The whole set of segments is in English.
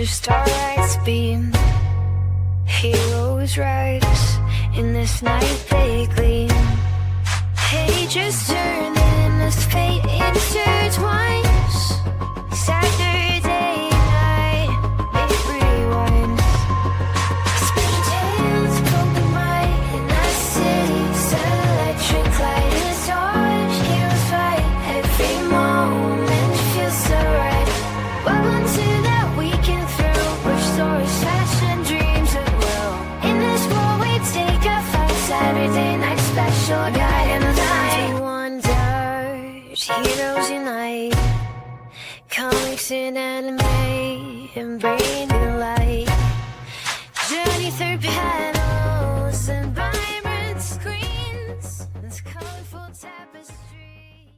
under starlight's beam. Heroes rise in this night they gleam. Pages turn and this fate intertwines. Saturday night, it rewinds. Spin tales poke the mind in that city's electric light. It's on, heroes fight, every moment feels so right. Welcome to that weekend thrill, where stories, fashion, dreams at will. In this world we take a fight, Saturday night special guide and night. Wonders, heroes unite. Comics and anime and bring new light. Journey through panels and vibrant screens. This colorful tapestry.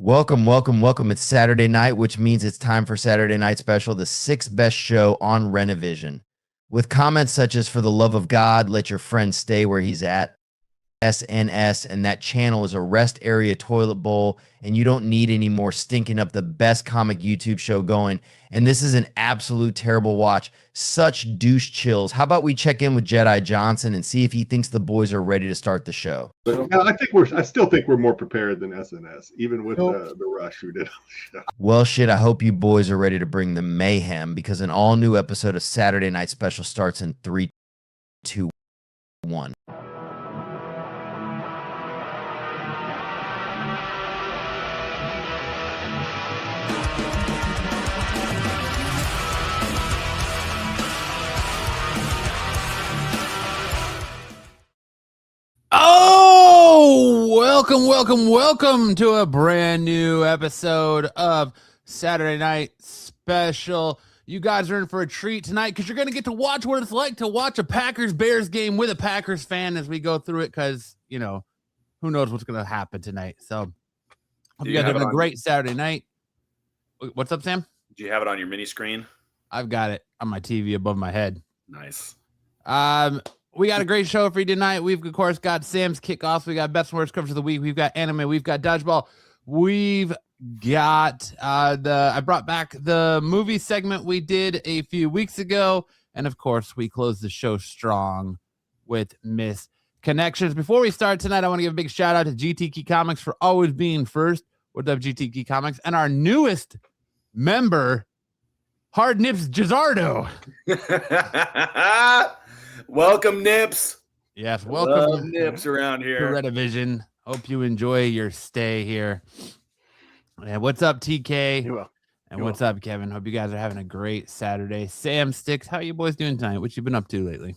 Welcome. It's Saturday night, which means it's time for Saturday Night Special, the sixth best show on Renovision. With comments such as, "For the love of God, let your friend stay where he's at," SNS, and "that channel is a rest area toilet bowl, and you don't need any more stinking up the best comic YouTube show going. And this is an absolute terrible watch. Such douche chills." How about we check in with Jedi Johnson and see if he thinks the boys are ready to start the show? I still think we're more prepared than SNS, even with the rush who did on the show. Well, shit, I hope you boys are ready to bring the mayhem, because an all-new episode of Saturday Night Special starts in 3, 2, 1. Welcome to a brand new episode of Saturday Night Special. You guys are in for a treat tonight because you're going to get to watch what it's like to watch a Packers-Bears game with a Packers fan as we go through it, because, you know, who knows what's going to happen tonight. So hope you guys having a great Saturday night. What's up, Sam? Do you have it on your mini screen? I've got it on my TV above my head. Nice. We got a great show for you tonight. We've, of course, got Sam's kickoffs. We got best and worst coverage of the week. We've got anime. We've got dodgeball. We've got I brought back the movie segment we did a few weeks ago. And, of course, we closed the show strong with Miss Connections. Before we start tonight, I want to give a big shout out to GTK Comics for always being first. What's up, GTK Comics? And our newest member, Hard Nips Gizzardo. Welcome, Nips. Yes, welcome, Nips around here. To Renovision. Hope you enjoy your stay here. And what's up, TK? And what's up, Kevin? Hope you guys are having a great Saturday. Sam Sticks, how you boys doing tonight? What you been up to lately?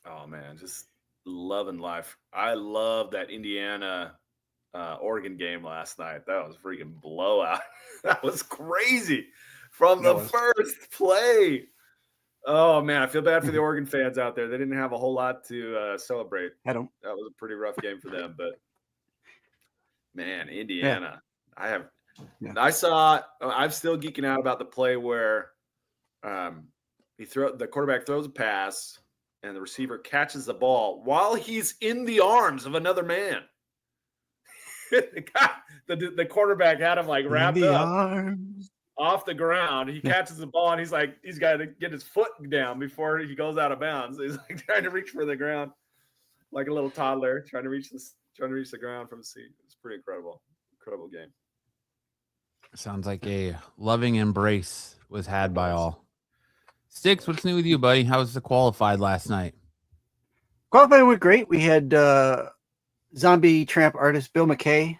Oh man, just loving life. I love that Indiana Oregon game last night. That was a freaking blowout. That was crazy from the first play. Oh man, I feel bad for the Oregon fans out there. They didn't have a whole lot to celebrate. That was a pretty rough game for them. But man, Indiana, I'm still geeking out about the play where the quarterback throws a pass and the receiver catches the ball while he's in the arms of another man. The quarterback had him like wrapped up. Arms. Off the ground, he catches the ball and he's got to get his foot down before he goes out of bounds. He's like trying to reach for the ground, like a little toddler trying to reach the ground from the seat. It's pretty incredible game. Sounds like a loving embrace was had by all. Sticks, what's new with you, buddy? How was the qualified last night? Qualified went great. We had zombie tramp artist Bill McKay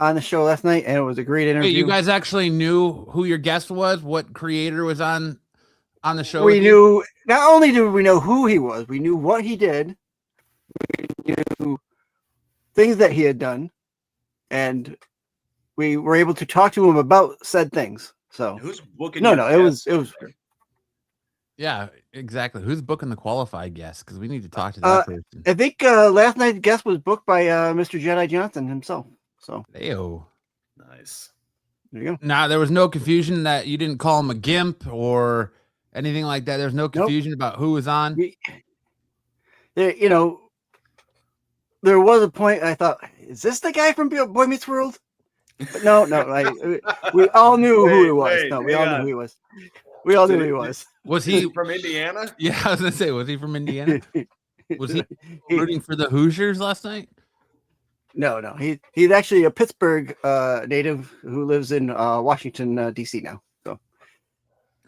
on the show last night, and it was a great interview. Wait, you guys actually knew who your guest was? What creator was on the show? We knew, not only did we know who he was, we knew what he did. We knew things that he had done, and we were able to talk to him about said things. So who's booking? It was. Yeah, exactly. Who's booking the qualified guest? Because we need to talk to that person. I think last night's guest was booked by Mr. Jedi Johnson himself. So, Ew. Nice. There you go. Now, there was no confusion that you didn't call him a gimp or anything like that. There's no confusion about who was on. There was a point I thought, is this the guy from Boy Meets World? But no. We all knew who he was. We all knew who he was. We all knew he was. Was he from Indiana? Yeah, I was gonna say, was he from Indiana? Was he He- rooting for the Hoosiers last night? No. He's actually a Pittsburgh native who lives in Washington, D.C. now. So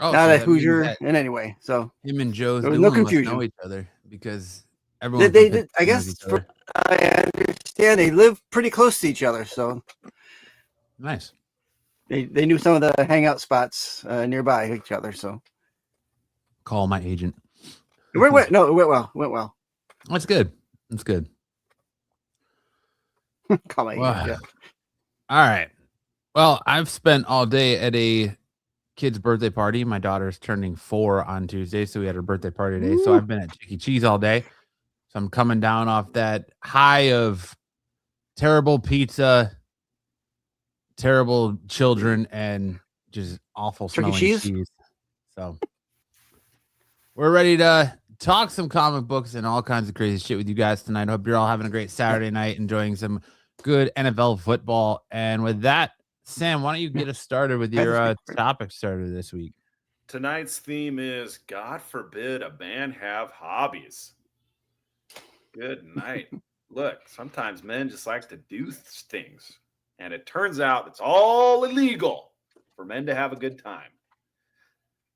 Oh, not so a that means Hoosier that in any way. So him and Joe's there was Newland no must know confusion. each other because everyone. They from did, I Pittsburgh knows guess, each other. I understand they live pretty close to each other. So Nice. they knew some of the hangout spots nearby each other. So Call my agent. it went well. No, it went well. Went well. That's good. That's good. Call my Wow. agent, yeah. All right. Well, I've spent all day at a kid's birthday party. My daughter's turning 4 on Tuesday, so we had her birthday party today. So I've been at Chuck E. Cheese all day. So I'm coming down off that high of terrible pizza, terrible children, and just awful Chuck E. smelling Cheese? cheese. So we're ready to talk some comic books and all kinds of crazy shit with you guys tonight. I hope you're all having a great Saturday night, enjoying some good NFL football. And with that, Sam, why don't you get us started with your topic starter this week? Tonight's theme is God forbid a man have hobbies. Good night. Look, sometimes men just like to do things, and it turns out it's all illegal for men to have a good time.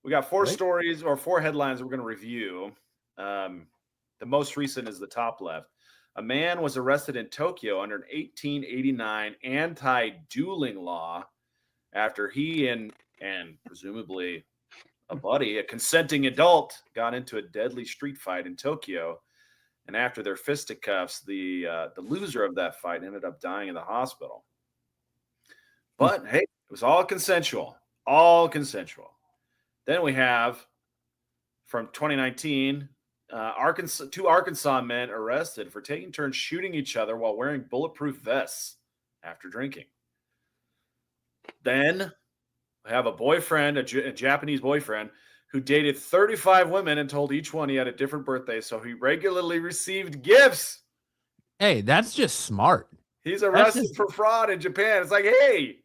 We got 4 stories or 4 headlines we're going to review. The most recent is the top left. A man was arrested in Tokyo under an 1889 anti-dueling law after he and presumably a buddy, a consenting adult, got into a deadly street fight in Tokyo. And after their fisticuffs, the loser of that fight ended up dying in the hospital. But hey, it was all consensual. All consensual. Then we have from 2019, two Arkansas men arrested for taking turns shooting each other while wearing bulletproof vests after drinking. Then we have a boyfriend, a Japanese boyfriend, who dated 35 women and told each one he had a different birthday, so he regularly received gifts. Hey, that's just smart. He's arrested for fraud in Japan. It's like, hey,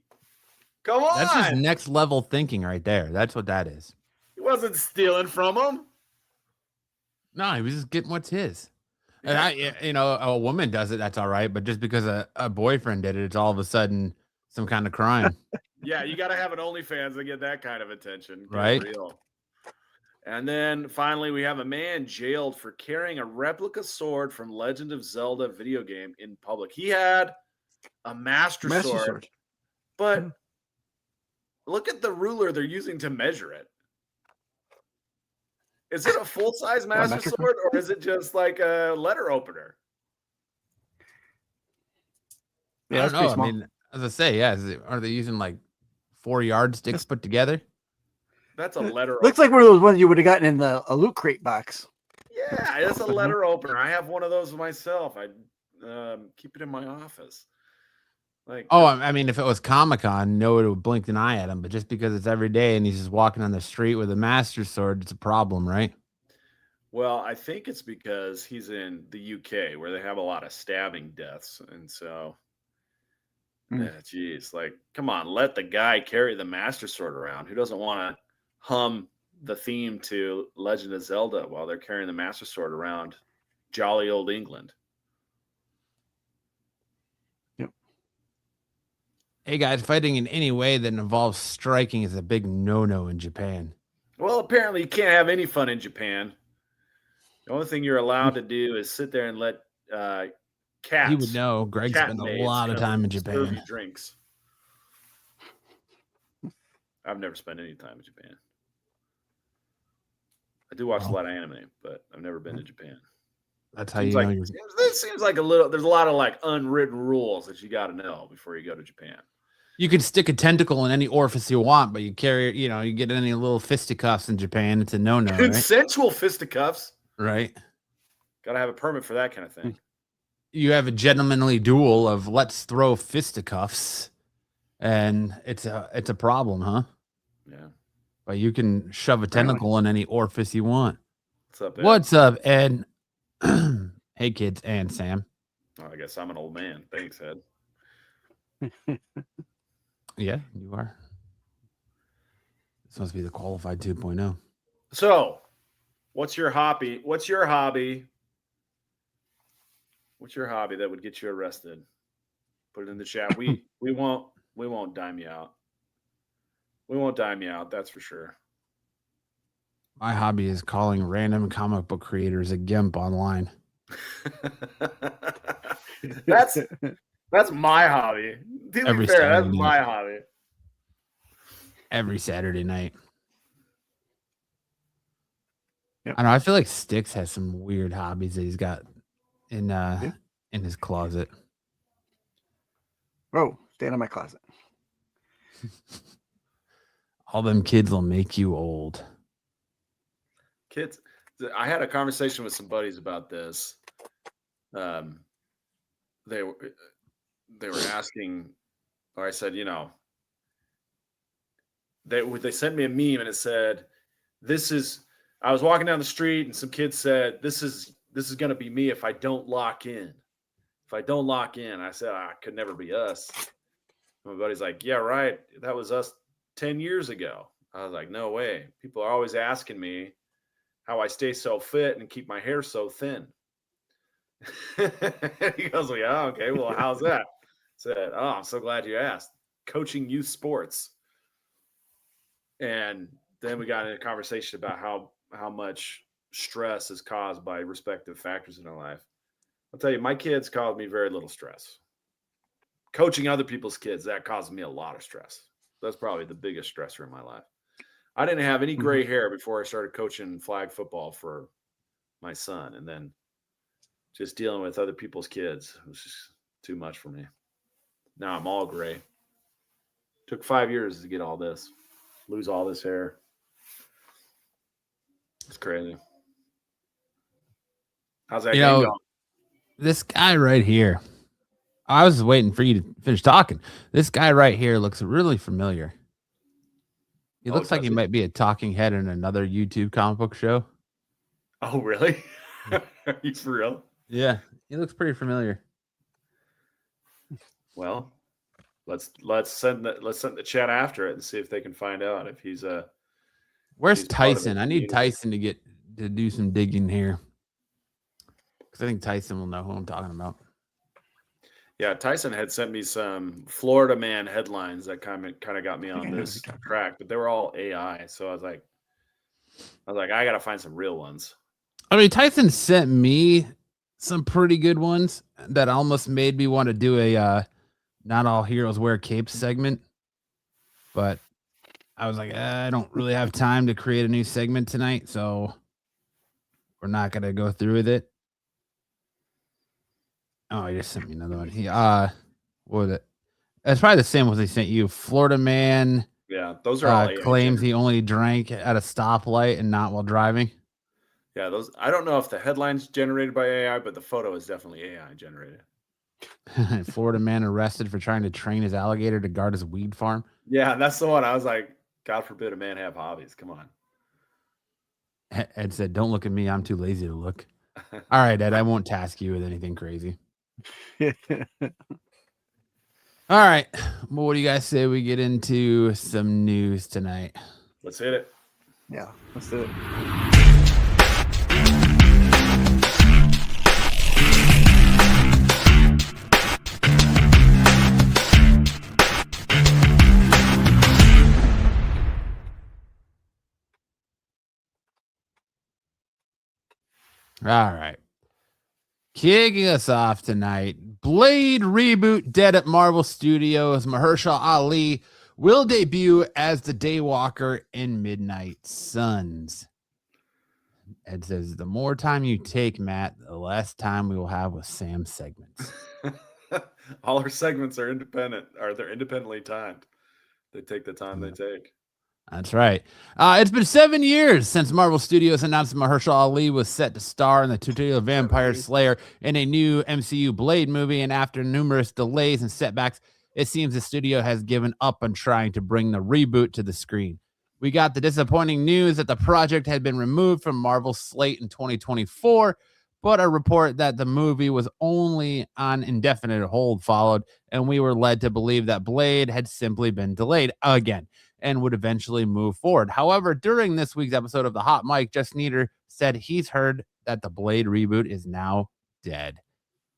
come on. That's just next level thinking right there. That's what that is. He wasn't stealing from him. No, he was just getting what's his. And a woman does it, that's all right. But just because a boyfriend did it, it's all of a sudden some kind of crime. Yeah, you got to have an OnlyFans to get that kind of attention. Get right. Real. And then finally, we have a man jailed for carrying a replica sword from Legend of Zelda video game in public. He had a master sword. But look at the ruler they're using to measure it. Is it a full-size master sword, or is it just like a letter opener? Yeah, I don't know. I mean, as I say, are they using like 4 yardsticks put together? That's a letter opener. Looks like one of those ones you would have gotten in the a Loot Crate box. Yeah, it's a letter opener. I have one of those myself. I keep it in my office. I mean, if it was Comic-Con, no one would blink an eye at him. But just because it's every day and he's just walking on the street with a master sword, it's a problem, right? Well, I think it's because he's in the UK where they have a lot of stabbing deaths. And so, geez, like, come on, let the guy carry the master sword around. Who doesn't want to hum the theme to Legend of Zelda while they're carrying the master sword around jolly old England? Hey guys, fighting in any way that involves striking is a big no-no in Japan. Well, apparently you can't have any fun in Japan. The only thing you're allowed to do is sit there and let cats. He would know. Greg spent a lot of time in Japan. Drinks. I've never spent any time in Japan. I do watch a lot of anime, but I've never been to Japan. That's how you know you're. It seems like there's a lot of like unwritten rules that you got to know before you go to Japan. You can stick a tentacle in any orifice you want, but you carry, you get any little fisticuffs in Japan. It's a no-no. Consensual fisticuffs. Right. Got to have a permit for that kind of thing. You have a gentlemanly duel of let's throw fisticuffs, and it's a problem, huh? Yeah. But you can shove a tentacle in any orifice you want. What's up, Ed? What's up, Ed? Hey, kids, and Sam. Oh, I guess I'm an old man. Thanks, Ed. Yeah, you are. This must be the qualified 2.0. So, what's your hobby? What's your hobby that would get you arrested? Put it in the chat. We won't dime you out. We won't dime you out, that's for sure. My hobby is calling random comic book creators a gimp online. That's my hobby. To Every be fair, Saturday that's night. my hobby. Every Saturday night. Yep. I know. I feel like Styx has some weird hobbies that he's got in his closet. Bro, stay out of my closet. All them kids will make you old. Kids, I had a conversation with some buddies about this. They were asking, or I said, they sent me a meme and it said, I was walking down the street and some kids said, this is going to be me if I don't lock in. If I don't lock in, I said, it could never be us. My buddy's like, yeah, right. That was us 10 years ago. I was like, no way. People are always asking me how I stay so fit and keep my hair so thin. He goes, well, yeah, okay. Well, how's that? I said, oh, I'm so glad you asked. Coaching youth sports. And then we got in a conversation about how much stress is caused by respective factors in our life. I'll tell you, my kids caused me very little stress. Coaching other people's kids, that caused me a lot of stress. That's probably the biggest stressor in my life. I didn't have any gray hair before I started coaching flag football for my son. And then just dealing with other people's kids was just too much for me. Now I'm all gray. Took 5 years to get all this, lose all this hair. It's crazy. How's that game going? This guy right here, I was waiting for you to finish talking. This guy right here looks really familiar. He looks like he might be a talking head in another YouTube comic book show. Oh, really? Are you for real? Yeah, he looks pretty familiar. Well, let's send the chat after it and see if they can find out if he's a. Where's Tyson? I need Tyson to do some digging here, because I think Tyson will know who I'm talking about. Yeah, Tyson had sent me some Florida man headlines that kind of got me on this track, but they were all AI. So I was like, I got to find some real ones. I mean, Tyson sent me some pretty good ones that almost made me want to do a not all heroes wear capes segment, but I was like, I don't really have time to create a new segment tonight, so we're not gonna go through with it. Oh, he just sent me another one. What was it? It's probably the same as they sent you. Florida man. Yeah, those are all claims he only drank at a stoplight and not while driving. Yeah, those. I don't know if the headline's generated by AI, but the photo is definitely AI generated. Florida man arrested for trying to train his alligator to guard his weed farm. Yeah, that's the one. I was like, God forbid a man have hobbies. Come on. Ed said, don't look at me. I'm too lazy to look. All right, Ed, I won't task you with anything crazy. All right. Well, what do you guys say we get into some news tonight? Let's hit it. Yeah, let's do it. All right. Kicking us off tonight, Blade reboot dead at Marvel Studios. Mahershala Ali will debut as the Daywalker in Midnight Suns. Ed says, the more time you take, Matt, the less time we will have with Sam's segments. All our segments are independent, or they're independently timed. They take the time they take. That's right. It's been 7 years since Marvel Studios announced Mahershala Ali was set to star in the tutorial Vampire Slayer in a new MCU Blade movie, and after numerous delays and setbacks, it seems the studio has given up on trying to bring the reboot to the screen. We got the disappointing news that the project had been removed from Marvel's slate in 2024, but a report that the movie was only on indefinite hold followed, and we were led to believe that Blade had simply been delayed again. and would eventually move forward. However, during this week's episode of the Hot Mic, Jeff Sneider said he's heard that the Blade reboot is now dead.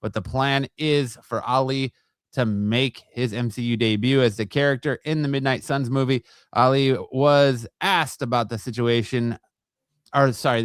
But the plan is for Ali to make his MCU debut as the character in the Midnight Suns movie. Ali was asked about the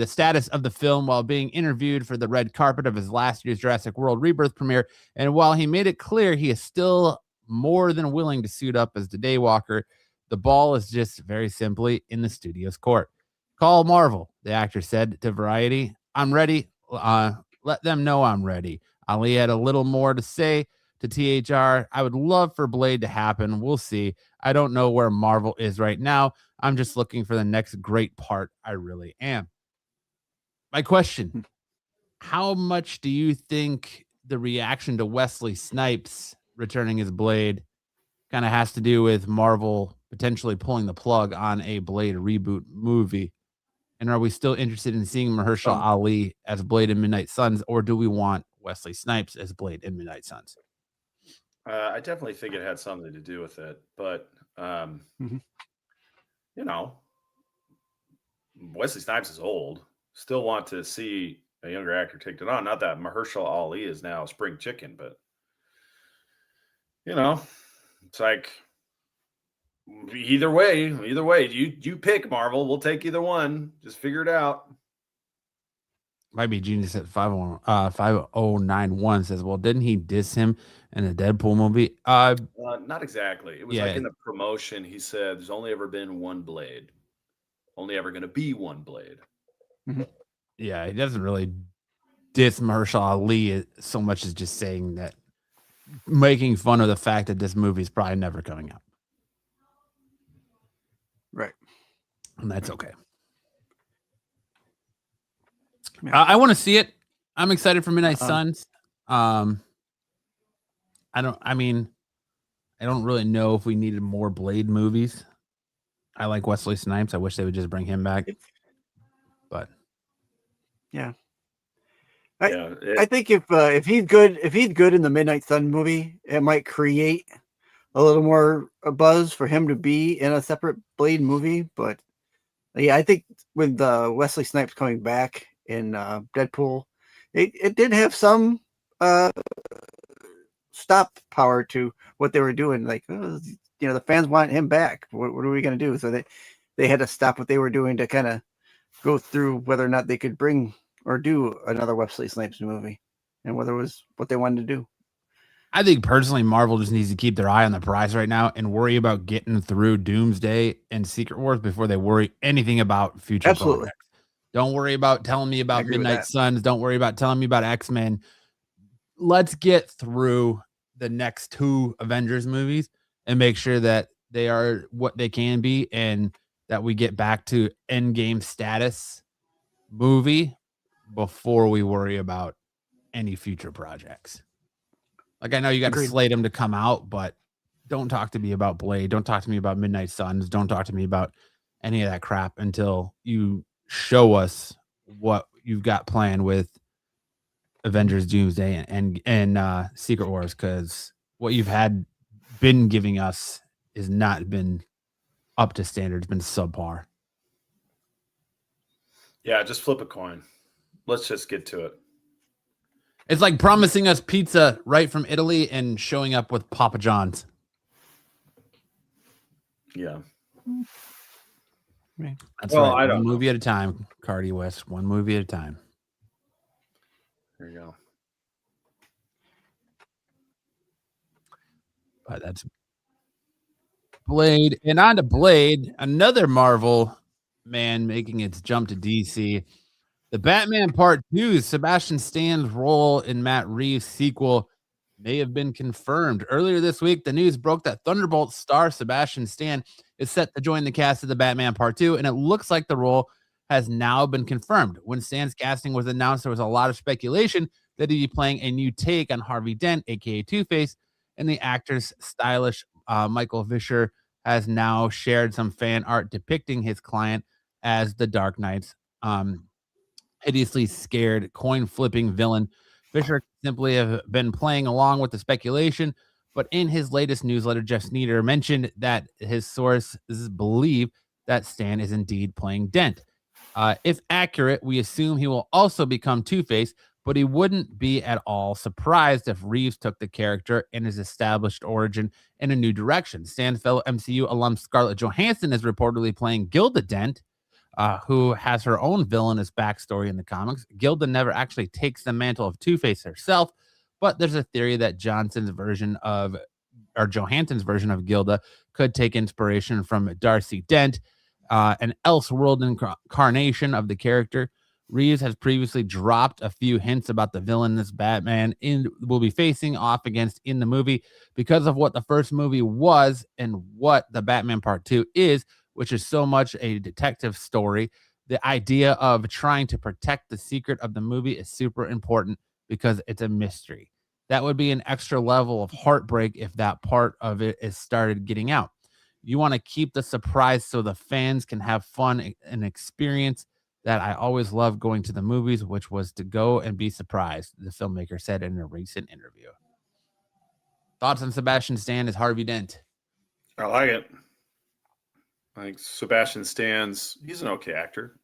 status of the film while being interviewed for the red carpet of his last year's Jurassic World Rebirth premiere. And while he made it clear he is still more than willing to suit up as the Daywalker, the ball is just very simply in the studio's court. Call Marvel, the actor said to Variety. I'm ready. Let them know I'm ready. Ali had a little more to say to THR. I would love for Blade to happen. We'll see. I don't know where Marvel is right now. I'm just looking for the next great part. I really am. My question, how much do you think the reaction to Wesley Snipes returning as Blade kind of has to do with Marvel potentially pulling the plug on a Blade reboot movie? And are we still interested in seeing Mahershala Ali as Blade in Midnight Suns, or do we want Wesley Snipes as Blade in Midnight Suns? I definitely think it had something to do with it, but you know, Wesley Snipes is old. Still want to see a younger actor take it on. Not that Mahershala Ali is now spring chicken, but you know, it's like either way, you pick, Marvel. We'll take either one. Just figure it out. Might be Genius at 5091 says, well, didn't he diss him in the Deadpool movie? Not exactly. It was like in the promotion, he said there's only ever been one Blade. Only ever going to be one Blade. Yeah, he doesn't really diss Mahershala Ali so much as just saying that, making fun of the fact that this movie is probably never coming out. Right. And that's okay. I want to see it. I'm excited for Midnight Suns. I don't really know if we needed more Blade movies. I like Wesley Snipes. I wish they would just bring him back. But yeah. I think if he's good in the Midnight Sun movie, it might create a little more buzz for him to be in a separate Blade movie. But yeah, I think with Wesley Snipes coming back in Deadpool, it did have some stop power to what they were doing. Like, the fans want him back. What are we going to do? So they had to stop what they were doing to kind of go through whether or not they could bring or do another Wesley Snipes movie, and whether it was what they wanted to do. I think personally, Marvel just needs to keep their eye on the prize right now and worry about getting through Doomsday and Secret Wars before they worry anything about future projects. Don't worry about telling me about Midnight Suns. Don't worry about telling me about X-Men. Let's get through the next 2 Avengers movies and make sure that they are what they can be, and that we get back to Endgame status movie before we worry about any future projects. Like, I know you got to slate them to come out, but don't talk to me about Blade. Don't talk to me about Midnight Suns. Don't talk to me about any of that crap until you show us what you've got planned with Avengers Doomsday and Secret Wars, because what you've been giving us has not been up to standard. It's been subpar. Yeah, just flip a coin. Let's just get to it. It's like promising us pizza right from Italy and showing up with Papa John's. Yeah. That's right. One movie at a time, Cardi West. One movie at a time. There you go. But that's Blade. And on to Blade, another Marvel man making its jump to DC. The Batman Part 2, Sebastian Stan's role in Matt Reeves' sequel may have been confirmed. Earlier this week, the news broke that Thunderbolt star Sebastian Stan is set to join the cast of the Batman Part 2, and it looks like the role has now been confirmed. When Stan's casting was announced, there was a lot of speculation that he'd be playing a new take on Harvey Dent, aka Two-Face, and the actor's stylish Michael Vischer has now shared some fan art depicting his client as the Dark Knight's hideously scared coin-flipping villain. Vischer simply have been playing along with the speculation, But in his latest newsletter, Jeff Sneider mentioned that his sources believe that Stan is indeed playing Dent. If accurate, we assume he will also become Two-Face, but he wouldn't be at all surprised if Reeves took the character and his established origin in a new direction. Stan's fellow MCU alum Scarlett Johansson is reportedly playing Gilda Dent, who has her own villainous backstory in the comics. Gilda never actually takes the mantle of Two-Face herself, but there's a theory that Johansson's version of Gilda could take inspiration from Darcy Dent, an Elseworld incarnation of the character. Reeves has previously dropped a few hints about the villainous Batman will be facing off against in the movie because of what the first movie was and what the Batman Part 2 is, which is so much a detective story. The idea of trying to protect the secret of the movie is super important because it's a mystery. That would be an extra level of heartbreak if that part of it is started getting out. You want to keep the surprise so the fans can have fun and experience that I always loved going to the movies, which was to go and be surprised, the filmmaker said in a recent interview. Thoughts on Sebastian Stan as Harvey Dent? I like it. I think Sebastian Stan's, he's an okay actor.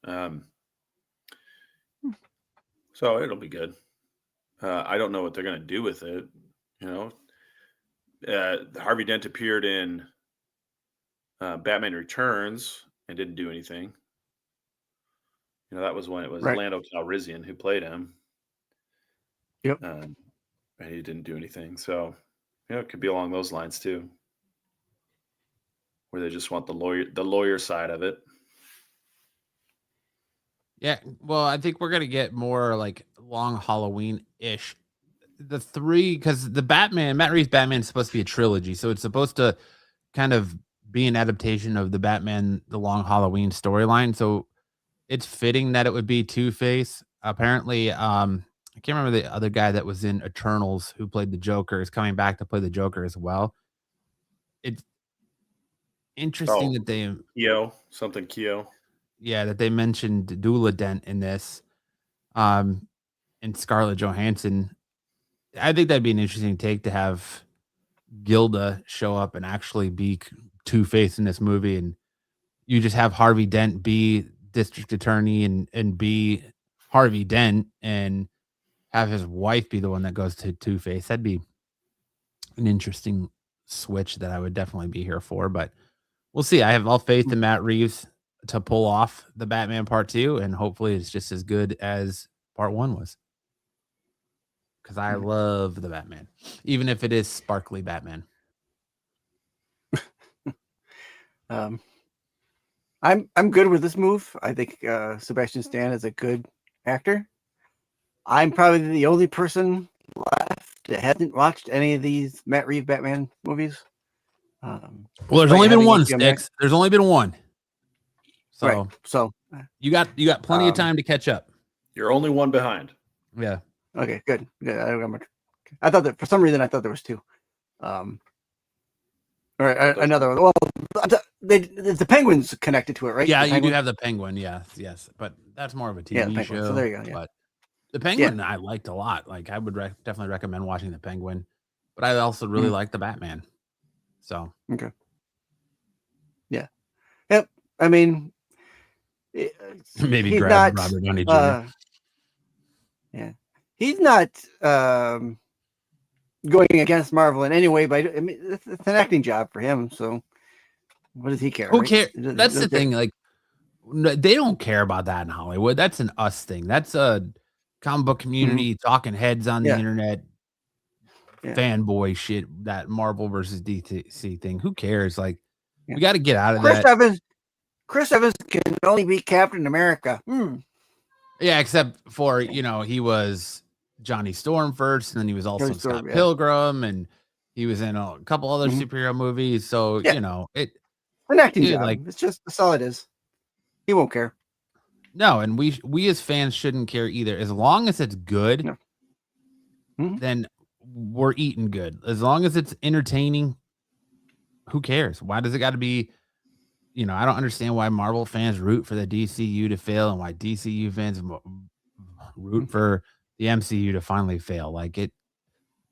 So it'll be good. I don't know what they're going to do with it. Harvey Dent appeared in Batman Returns and didn't do anything. That was when it was Lando Calrissian who played him. Yep. And he didn't do anything. So, it could be along those lines too, where they just want the lawyer side of it. Yeah, well, I think we're gonna get more like long Halloween-ish. The three, because the Batman, Matt Reeves Batman is supposed to be a trilogy, so it's supposed to kind of be an adaptation of the Batman, the Long Halloween storyline. So it's fitting that it would be Two-Face. Apparently, I can't remember the other guy that was in Eternals who played the Joker is coming back to play the Joker as well. It's interesting that they Keo. Yeah, that they mentioned Dula Dent in this, and Scarlett Johansson. I think that'd be an interesting take to have Gilda show up and actually be Two-Face in this movie, and you just have Harvey Dent be district attorney and be Harvey Dent, and have his wife be the one that goes to Two-Face. That'd be an interesting switch that I would definitely be here for, but we'll see. I have all faith in Matt Reeves to pull off the Batman Part 2, and hopefully it's just as good as Part 1 was. Because I love the Batman, even if it is sparkly Batman. I'm good with this move. I think Sebastian Stan is a good actor. I'm probably the only person left that hasn't watched any of these Matt Reeves Batman movies. Well, there's only been one, Sticks. There's only been one. So, right. So you got plenty of time to catch up. You're only one behind. Yeah. Okay, good. I thought that for some reason I thought there was two. All right, another one. Well, the Penguin's connected to it, right? Yeah, you do have the Penguin. Yes, but that's more of a TV show. So there you go. Yeah. But the Penguin I liked a lot. Like I would definitely recommend watching the Penguin, but I also really like the Batman. So okay. Yeah. Yep. I mean, maybe grab Robert Downey Jr. Yeah, he's not going against Marvel in any way, but I mean, it's an acting job for him. So, what does he care? Who cares? That's the thing. Like, they don't care about that in Hollywood. That's an us thing. That's a comic book community talking heads on the internet, fanboy shit. That Marvel versus DC thing. Who cares? Like, we got to get out of that. Chris Evans can only be Captain America. Yeah, except for, he was Johnny Storm first, and then he was also Scott Pilgrim, and he was in a couple other superhero movies. So, it's an acting job. Like, it's just that's all it is. He won't care. No, and we as fans shouldn't care either. As long as it's good, then we're eating good. As long as it's entertaining, who cares? Why does it got to be? I don't understand why Marvel fans root for the DCU to fail and why DCU fans root for the MCU to finally fail. Like,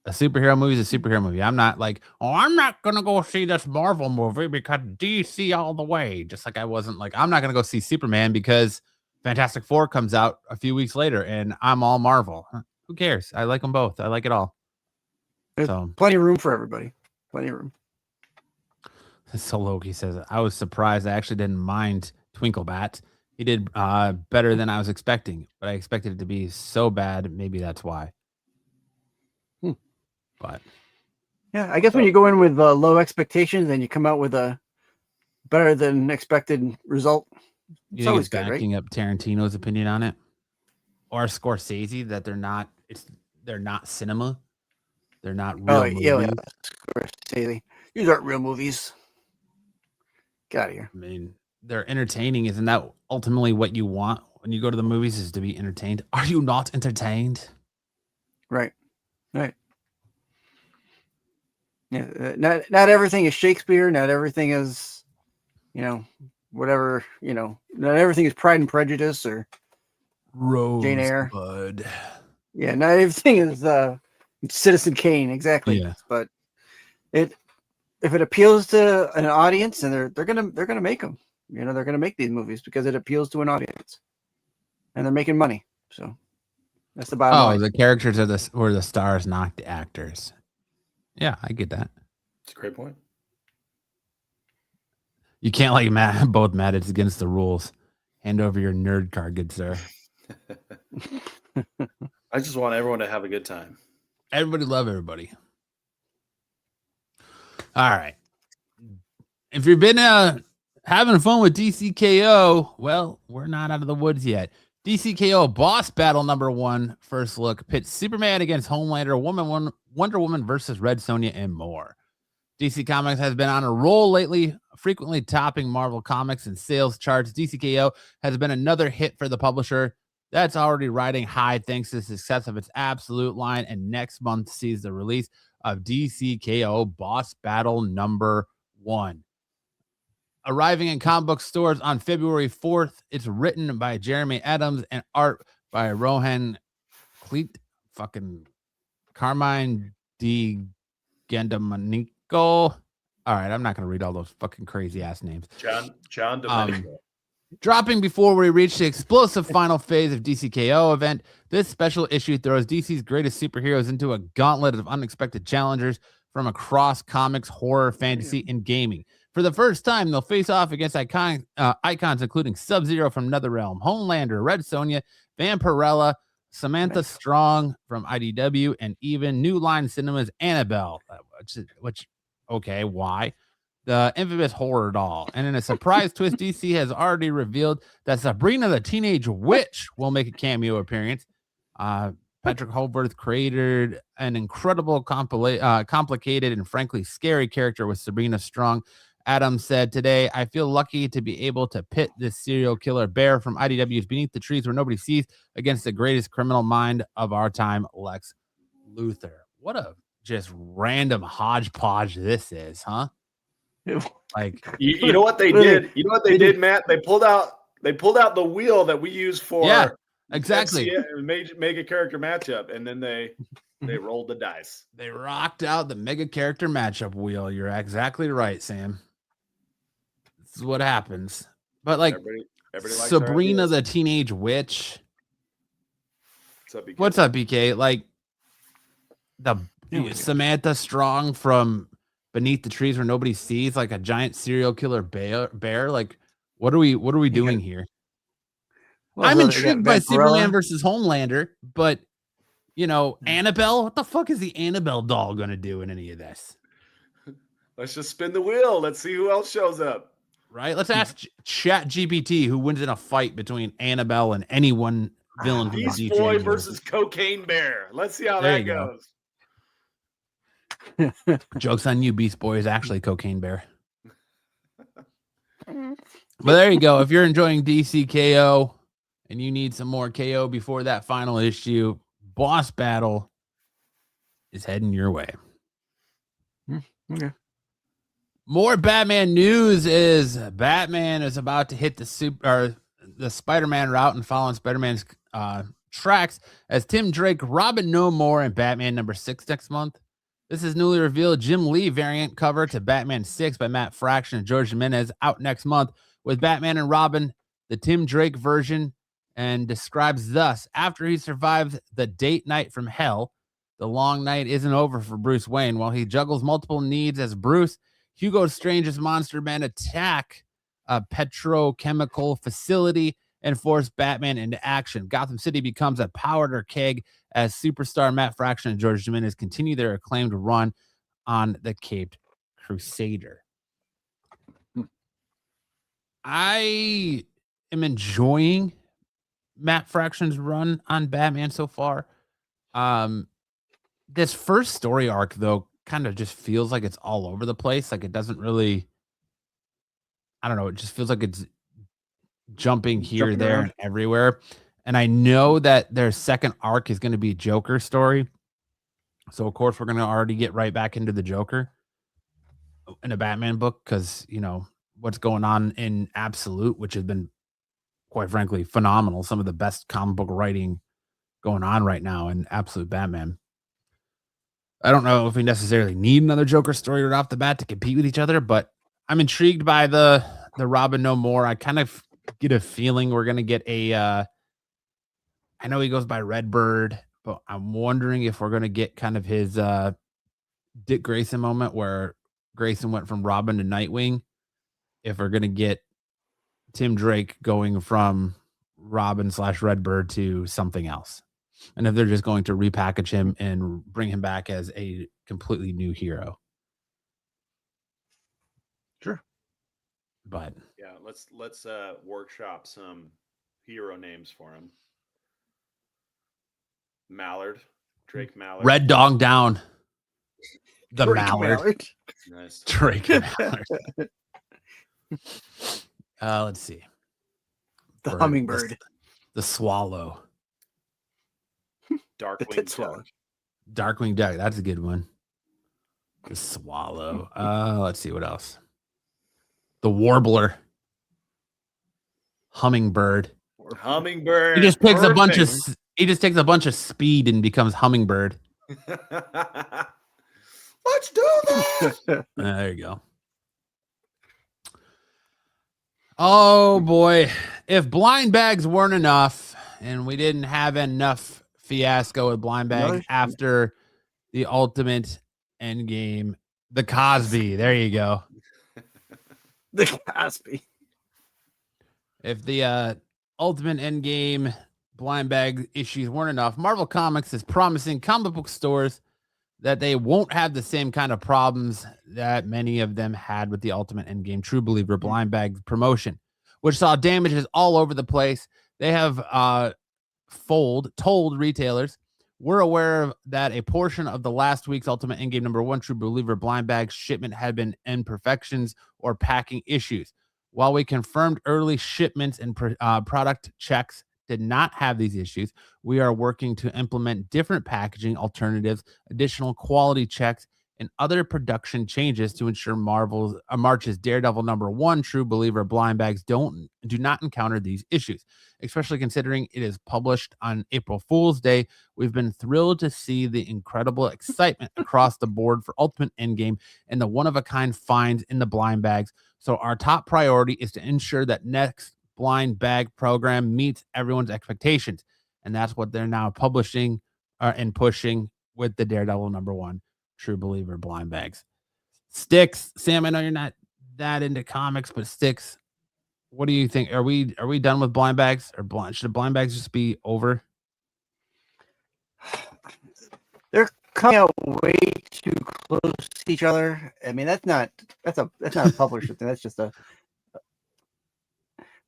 A superhero movie is a superhero movie. I'm not like, oh, I'm not gonna go see this Marvel movie because DC all the way. Just like I wasn't like, I'm not gonna go see Superman because Fantastic Four comes out a few weeks later and I'm all Marvel. Who cares? I like them both. I like it all. There's So plenty of room for everybody. Plenty of room. So Loki says, I was surprised. I actually didn't mind Twinklebat. He did better than I was expecting, but I expected it to be so bad. Maybe that's why. But yeah, I guess when you go in with low expectations and you come out with a better than expected result, you think it's backing up Tarantino's opinion on it, or Scorsese that they're not cinema, they're not real movies. Yeah, Scorsese. These aren't real movies. Get out of here. I mean, they're entertaining. Isn't that ultimately what you want when you go to the movies? Is to be entertained? Are you not entertained? Right. Yeah, not everything is Shakespeare. Not everything is, whatever. Not everything is Pride and Prejudice or Jane Eyre. Rosebud. Yeah, not everything is Citizen Kane. Exactly. Yeah. But if it appeals to an audience, and they're gonna make them. They're gonna make these movies because it appeals to an audience, and they're making money. So that's the bottom line. The characters were the stars, not the actors. Yeah, I get that. It's a great point. You can't like both mad. It's against the rules. Hand over your nerd card, good sir. I just want everyone to have a good time. Everybody love everybody. All right. If you've been having fun with DCKO, well, we're not out of the woods yet. DCKO Boss Battle #1 first look pits Superman against Homelander, Wonder Woman versus Red Sonja, and more. DC Comics has been on a roll lately, frequently topping Marvel Comics in sales charts. DCKO has been another hit for the publisher that's already riding high thanks to the success of its Absolute line, and next month sees the release of DCKO Boss Battle #1. Arriving in comic book stores on February 4th, it's written by Jeremy Adams and art by Rohan Cleet, fucking Carmine Di Gandamanico. All right, I'm not going to read all those fucking crazy ass names. John Domenico. Dropping before we reach the explosive final phase of DCKO event, this special issue throws DC's greatest superheroes into a gauntlet of unexpected challengers from across comics, horror, fantasy, and gaming. For the first time, they'll face off against icons including Sub-Zero from NetherRealm, Homelander, Red Sonja, Vampirella, Samantha Strong from IDW, and even New Line Cinema's Annabelle, which okay, why? The infamous horror doll. And in a surprise twist, DC has already revealed that Sabrina the Teenage Witch will make a cameo appearance. Patrick Holbrook created an incredible, complicated, and frankly scary character with Sabrina Strong. Adams said today, I feel lucky to be able to pit this serial killer bear from IDW's Beneath the Trees Where Nobody Sees against the greatest criminal mind of our time, Lex Luthor. What a just random hodgepodge this is, huh? Like you know what they did? You know what they did, Matt? They pulled out the wheel that we use for exactly mega character matchup, and then they rolled the dice. They rocked out the mega character matchup wheel. You're exactly right, Sam. This is what happens. But like everybody Sabrina the Teenage Witch. What's up, BK? Like Samantha Strong from Beneath the Trees Where Nobody Sees, like a giant serial killer bear. Like, what are we doing here? Well, I'm intrigued by Superman versus Homelander, but Annabelle. What the fuck is the Annabelle doll gonna do in any of this? Let's just spin the wheel. Let's see who else shows up. Right. Let's ask ChatGPT who wins in a fight between Annabelle and any one villain. Beast Boy versus Cocaine Bear. Let's see how that goes. Joke's on you, Beast Boy is actually Cocaine Bear. But there you go. If you're enjoying DCKO and you need some more KO before that final issue, Boss Battle is heading your way. Okay. More Batman news is Batman is about to hit the Spider-Man route and following Spider-Man's tracks as Tim Drake, Robin No More, and Batman #6 next month. This is newly revealed Jim Lee variant cover to Batman 6 by Matt Fraction and George Jimenez out next month with Batman and Robin, the Tim Drake version, and describes thus: after he survives the date night from hell, the long night isn't over for Bruce Wayne. While he juggles multiple needs as Bruce, Hugo Strange's monster men attack a petrochemical facility and force Batman into action. Gotham City becomes a powder keg as superstar Matt Fraction and George Jimenez continue their acclaimed run on the Caped Crusader. I am enjoying Matt Fraction's run on Batman so far. This first story arc, though, kind of just feels like it's all over the place. Like it doesn't really, I don't know. It just feels like it's jumping here, there, and everywhere. And I know that their second arc is going to be Joker story. So, of course, we're going to already get right back into the Joker in a Batman book because, you know, what's going on in Absolute, which has been, quite frankly, phenomenal. Some of the best comic book writing going on right now in Absolute Batman. I don't know if we necessarily need another Joker story right off the bat to compete with each other, but I'm intrigued by the Robin No More. I kind of get a feeling we're going to get a, I know he goes by Redbird, but I'm wondering if we're going to get kind of his Dick Grayson moment where Grayson went from Robin to Nightwing. If we're going to get Tim Drake going from Robin / Redbird to something else. And if they're just going to repackage him and bring him back as a completely new hero. Sure. But yeah, let's workshop some hero names for him. Mallard, Drake Mallard. Red Dog Down. The Drake Mallard. Nice. Drake Mallard. Let's see. The Hummingbird. The Swallow. Darkwing Duck. Darkwing Duck. That's a good one. The Swallow. Let's see what else. The Warbler. Hummingbird. Hummingbird. He just picks Perfect. he just takes a bunch of speed and becomes Hummingbird. Let's do that. There you go. Oh boy. If blind bags weren't enough and we didn't have enough fiasco with blind bags after the Ultimate Endgame, the Cosby. There you go. The Cosby. If the Ultimate Endgame blind bag issues weren't enough, Marvel Comics is promising comic book stores that they won't have the same kind of problems that many of them had with the Ultimate Endgame True Believer blind bag promotion, which saw damages all over the place. They have told retailers, we're aware that a portion of the last week's Ultimate Endgame #1 True Believer blind bag shipment had been imperfections or packing issues. While we confirmed early shipments and product checks did not have these issues, we are working to implement different packaging alternatives, additional quality checks, and other production changes to ensure March's Daredevil #1 True Believer blind bags do not encounter these issues. Especially considering it is published on April Fool's Day, we've been thrilled to see the incredible excitement across the board for Ultimate Endgame and the one-of-a-kind finds in the blind bags. So our top priority is to ensure that next blind bag program meets everyone's expectations. And that's what they're now publishing and pushing with the Daredevil #1 True Believer blind bags. Sticks, Sam, I know you're not that into comics, but Sticks, what do you think? Are we done with blind bags, or should the blind bags just be over? They're coming out way too close to each other. I mean, that's not a publisher thing. That's just a.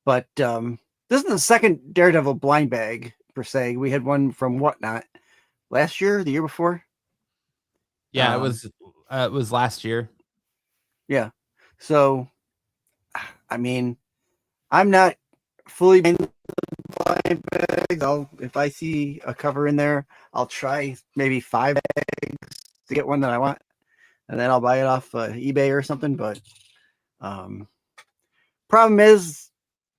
But this is the second Daredevil blind bag per se. We had one from Whatnot last year, the year before. Yeah, it was last year. Yeah. So, I mean, I'm not fully blind bags. If I see a cover in there, I'll try maybe 5 bags to get one that I want, and then I'll buy it off eBay or something. But problem is,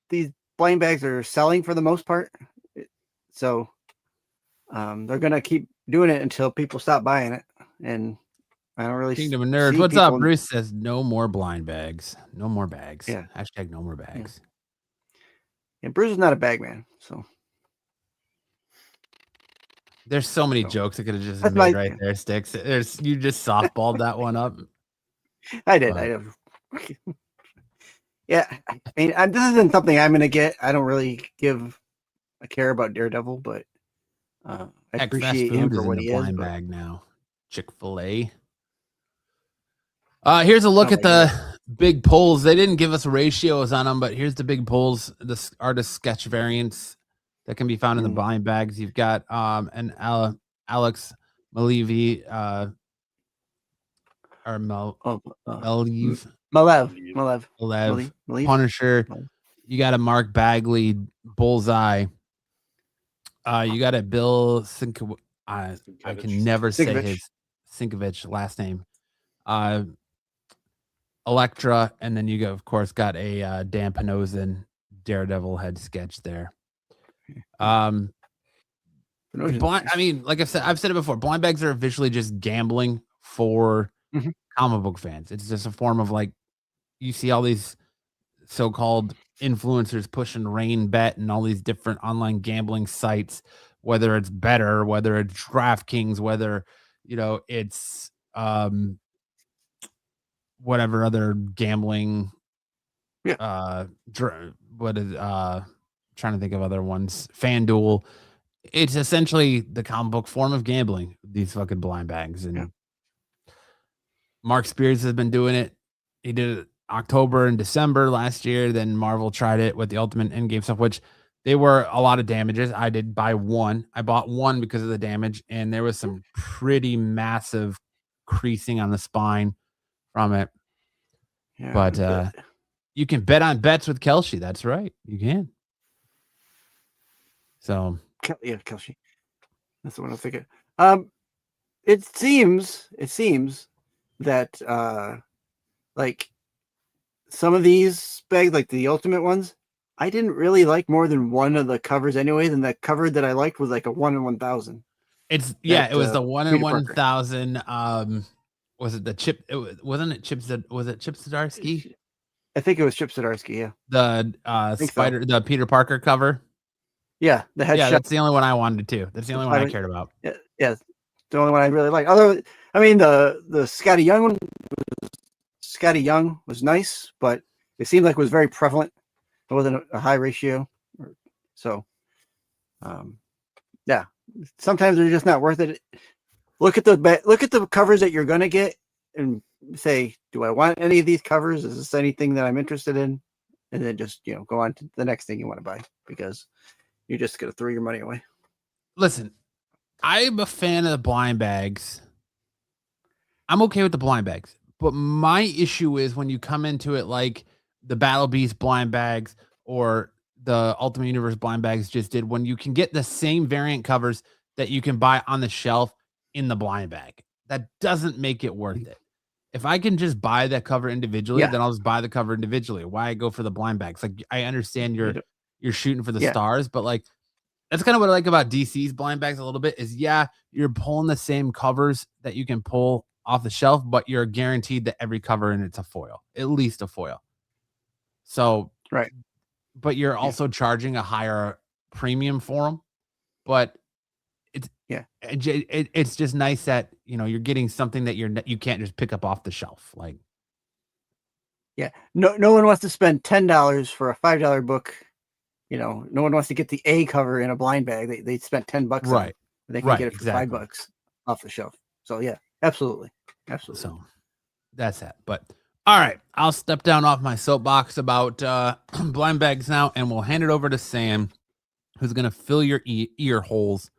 these blind bags are selling for the most part. So They're gonna keep doing it until people stop buying it, and I don't really Kingdom of Nerds. see What's up? people- Bruce says no more blind bags. No more bags. Yeah. Hashtag no more bags. Yeah, Bruce is not a bag man, so There's so many So, jokes that could have just that's been made my- right there, Sticks. You just softballed that one up. I did. But- Yeah, I mean, this isn't something I'm gonna get. I don't really give a care about Daredevil, but I Heck, fast appreciate him food for is what in he the is. blind but- bag now. Chick-fil-A. Here's a look Oh at my the big polls. They didn't give us ratios on them, but here's the big polls. The artist sketch variants that can be found in the blind bags. You've got Alex Maleev, or Maleev, Malev. Punisher. Maleev. You got a Mark Bagley Bullseye. You got a Bill Sienkiewicz. I can never say Sienkiewicz. his Sienkiewicz last name. Elektra, and then you of course got a Dan Panozin Daredevil head sketch there. Blind, I mean, like I've said it before. Blind bags are visually just gambling for comic book fans. It's just a form of like you see all these so-called influencers pushing Rain Bet and all these different online gambling sites, whether it's Better, whether it's DraftKings, whether it's whatever other gambling what is trying to think of other ones, FanDuel. It's essentially the comic book form of gambling, these fucking blind bags. And Mark Spears has been doing it. He did it October and December last year. Then Marvel tried it with the Ultimate Endgame stuff, which they were a lot of damages. I did buy one. I bought one because of the damage, and there was some pretty massive creasing on the spine from it. Yeah, But you can bet on bets with Kelsey. That's right. You can. So Kelsey. That's the one I was thinking. It seems that like some of these bags, like the Ultimate ones, I didn't really like more than one of the covers anyways, and the cover that I liked was like a 1 in 1,000. it was the 1 in Peter Parker. 1,000. Was it the Chip? Wasn't it Chip? Was it Chip Zdarsky? I think it was Chip Zdarsky. Yeah. The think Spider, the Peter Parker cover. Yeah. The headshot. Yeah, that's the only one I wanted to. That's the only one I cared about. Yeah. The only one I really like. Although, I mean, the Scotty Young one, Scotty Young was nice, but it seemed like it was very prevalent. It wasn't a high ratio. So, yeah. Sometimes they're just not worth it. Look at the covers that you're gonna get and say, do I want any of these covers? Is this anything that I'm interested in? And then just go on to the next thing you want to buy, because you're just gonna throw your money away. Listen, I'm a fan of the blind bags. I'm okay with the blind bags, but my issue is when you come into it like the Battle Beast blind bags or the Ultimate Universe blind bags just did, when you can get the same variant covers that you can buy on the shelf in the blind bag. That doesn't make it worth it. If I can just buy that cover individually, then I'll just buy the cover individually. Why go for the blind bags? Like, I understand you're shooting for the stars, but like that's kind of what I like about DC's blind bags a little bit is you're pulling the same covers that you can pull off the shelf, but you're guaranteed that every cover in it's a foil, at least a foil. So right, but you're also charging a higher premium for them. But it's just nice that you're getting something that you can't just pick up off the shelf. Like, no one wants to spend $10 for a $5 book. No one wants to get the A cover in a blind bag. They spent $10, right? They can get it for $5 off the shelf. So yeah, absolutely. So that's that. But all right, I'll step down off my soapbox about blind bags now, and we'll hand it over to Sam, who's gonna fill your ear holes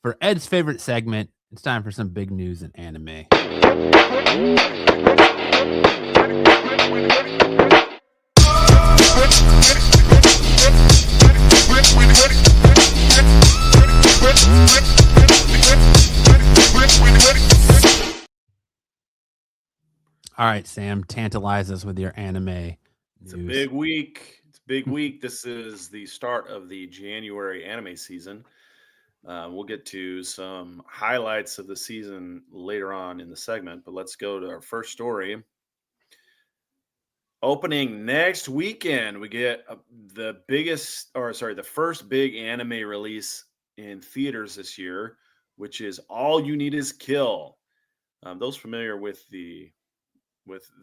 for Ed's favorite segment. It's time for some big news in anime. All right, Sam, tantalize us with your anime news. It's a big week. It's a big week. This is the start of the January anime season. We'll get to some highlights of the season later on in the segment, but let's go to our first story. Opening next weekend, we get the first big anime release in theaters this year, which is All You Need Is Kill. Those familiar with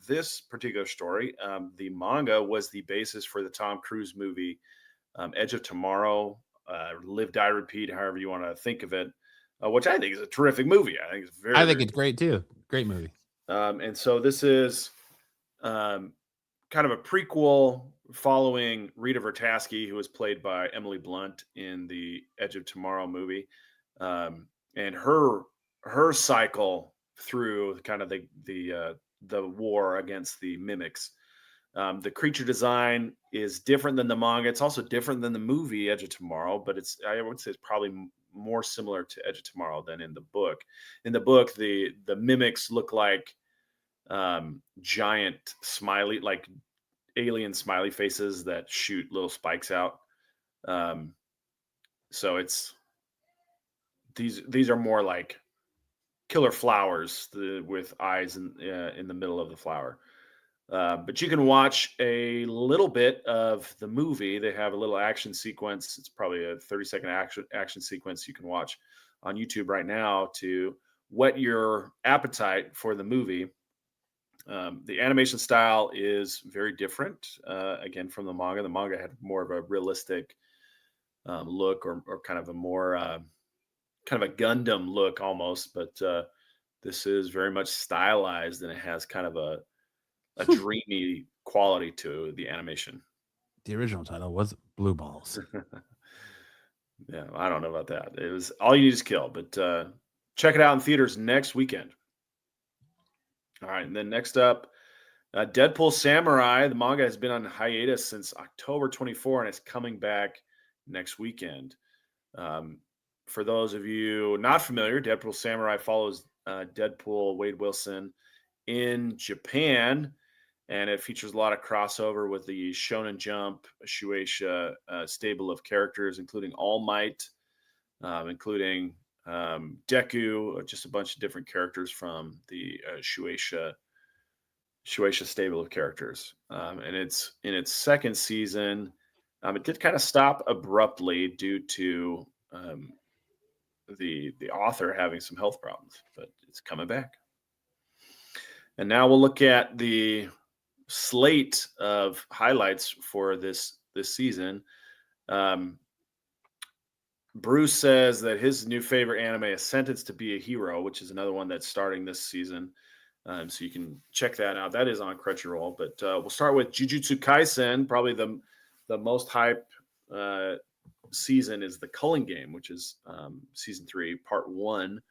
this particular story, the manga was the basis for the Tom Cruise movie Edge of Tomorrow, Live, Die, Repeat, however you want to think of it, which I think is a terrific movie. I think it's it's great too. Great movie. And so this is kind of a prequel following Rita Vertasky, who was played by Emily Blunt in the Edge of Tomorrow movie, and her cycle through kind of the war against the mimics. The creature design is different than the manga. It's also different than the movie Edge of Tomorrow, but I would say it's probably more similar to Edge of Tomorrow than in the book. In the book, the mimics look like giant smiley, like alien smiley faces that shoot little spikes out. So it's these are more like killer flowers with eyes in the middle of the flower. But you can watch a little bit of the movie. They have a little action sequence. It's probably a 30-second action sequence you can watch on YouTube right now to whet your appetite for the movie. The animation style is very different, again, from the manga. The manga had more of a realistic look, or kind of a more kind of a Gundam look almost, but this is very much stylized, and it has kind of a dreamy quality to the animation. The original title was Blue Balls. Yeah, I don't know about that. It was All You Need Is Kill, but check it out in theaters next weekend. All right, and then next up, Deadpool Samurai. The manga has been on hiatus since October 24, and it's coming back next weekend. For those of you not familiar, Deadpool Samurai follows Deadpool Wade Wilson in Japan, and it features a lot of crossover with the Shonen Jump Shueisha stable of characters, including All Might, including Deku, just a bunch of different characters from the Shueisha stable of characters. And it's in its second season. It did kind of stop abruptly due to the author having some health problems, but it's coming back. And now we'll look at the slate of highlights for this season. Bruce says that his new favorite anime is Sentenced to Be a Hero, which is another one that's starting this season. So you can check that out. That is on Crunchyroll. But we'll start with Jujutsu Kaisen. Probably the most hype season is the Culling Game, which is season 3, part 1.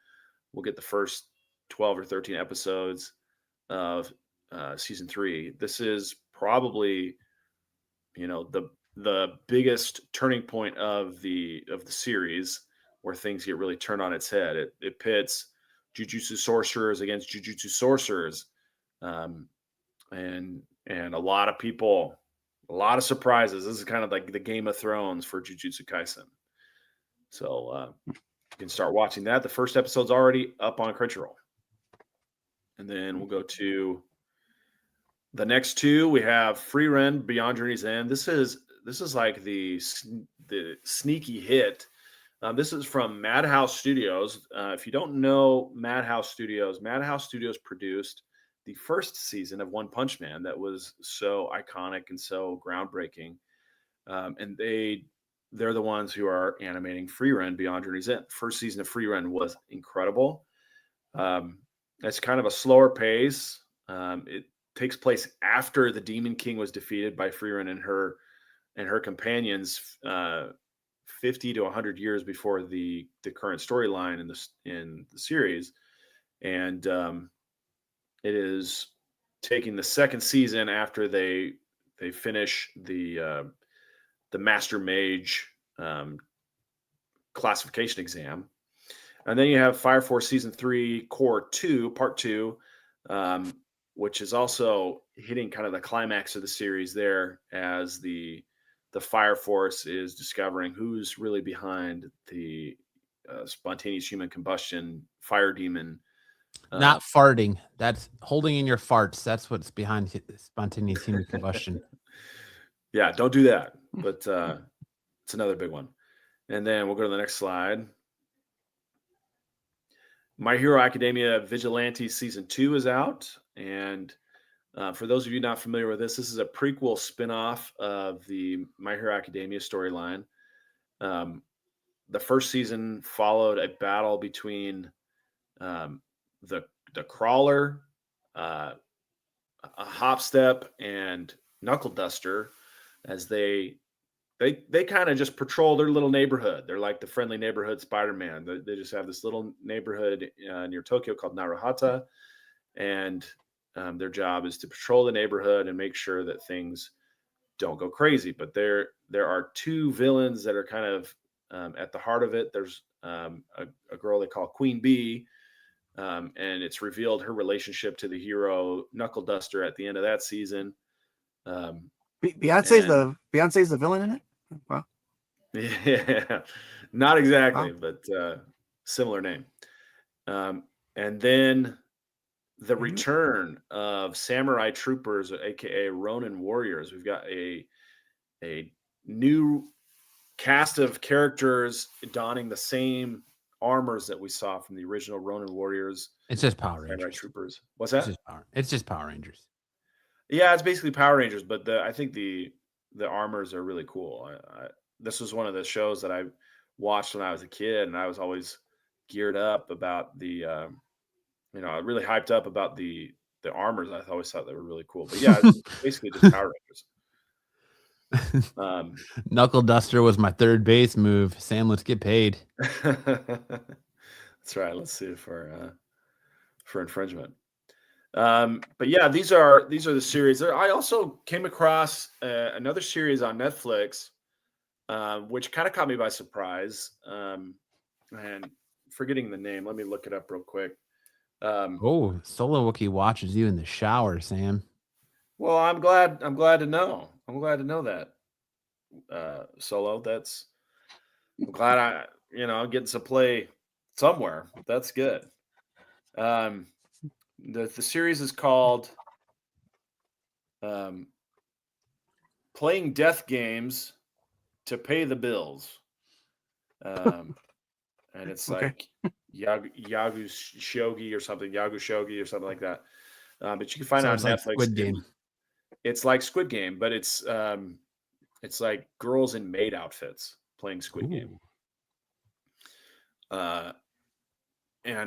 We'll get the first 12 or 13 episodes of season 3. This is probably, the biggest turning point of the series, where things get really turned on its head. It pits Jujutsu sorcerers against Jujutsu sorcerers, and a lot of people, a lot of surprises. This is kind of like the Game of Thrones for Jujutsu Kaisen. So you can start watching that. The first episode's already up on Crunchyroll. And then we'll go to the next two. We have Free Run Beyond Journey's End. This is like the sneaky hit. This is from Madhouse Studios. If you don't know Madhouse Studios produced the first season of One Punch Man that was so iconic and so groundbreaking. And they're the ones who are animating Free Run Beyond Journey's End. First season of Free Run was incredible. It's kind of a slower pace. It takes place after the Demon King was defeated by Free Run and her companions 50 to 100 years before the current storyline in the series. And it is taking the second season after they finish the Master Mage classification exam. And then you have Fire Force Season 3 Core 2, Part 2, which is also hitting kind of the climax of the series there, as the Fire Force is discovering who's really behind the spontaneous human combustion, fire demon. Not farting. That's holding in your farts. That's what's behind spontaneous human combustion. Yeah, don't do that. But it's another big one. And then we'll go to the next slide. My Hero Academia Vigilante Season 2 is out. And for those of you not familiar with this is a prequel spinoff of the My Hero Academia storyline. The first season followed a battle between the Crawler, a Hopstep, and Knuckle Duster, as they kind of just patrol their little neighborhood. They're like the friendly neighborhood Spider-Man. They just have this little neighborhood near Tokyo called Naruhata, and their job is to patrol the neighborhood and make sure that things don't go crazy. But there are two villains that are kind of at the heart of it. There's a girl they call Queen Bee, and it's revealed her relationship to the hero Knuckle Duster at the end of that season. Beyonce's the villain in it. Wow. Yeah, not exactly, but similar name. And then the return of Samurai Troopers, aka Ronin Warriors. We've got a new cast of characters donning the same armors that we saw from the original Ronin Warriors. It's just Power Rangers. Samurai Troopers. What's that? It's just Power Rangers. Yeah, it's basically Power Rangers, but I think the armors are really cool. This was one of the shows that I watched when I was a kid, and I was always geared up about the, really hyped up about the armors. I always thought they were really cool. But yeah, it's basically just Power Rangers. Knuckle Duster was my third base move. Sam, let's get paid. That's right. Let's see for infringement. But yeah, these are the series. I also came across another series on Netflix, which kind of caught me by surprise. And forgetting the name, let me look it up real quick. Solo Wookie watches you in the shower, Sam. Well, I'm glad to know. I'm glad to know that. Solo, I'm glad I'm getting to play somewhere. That's good. The series is called Playing Death Games to Pay the Bills. And it's like Yagu Shogi or something like that. But you can find it on Netflix. Squid Game. It's like Squid Game, but it's like girls in maid outfits playing Squid Game. And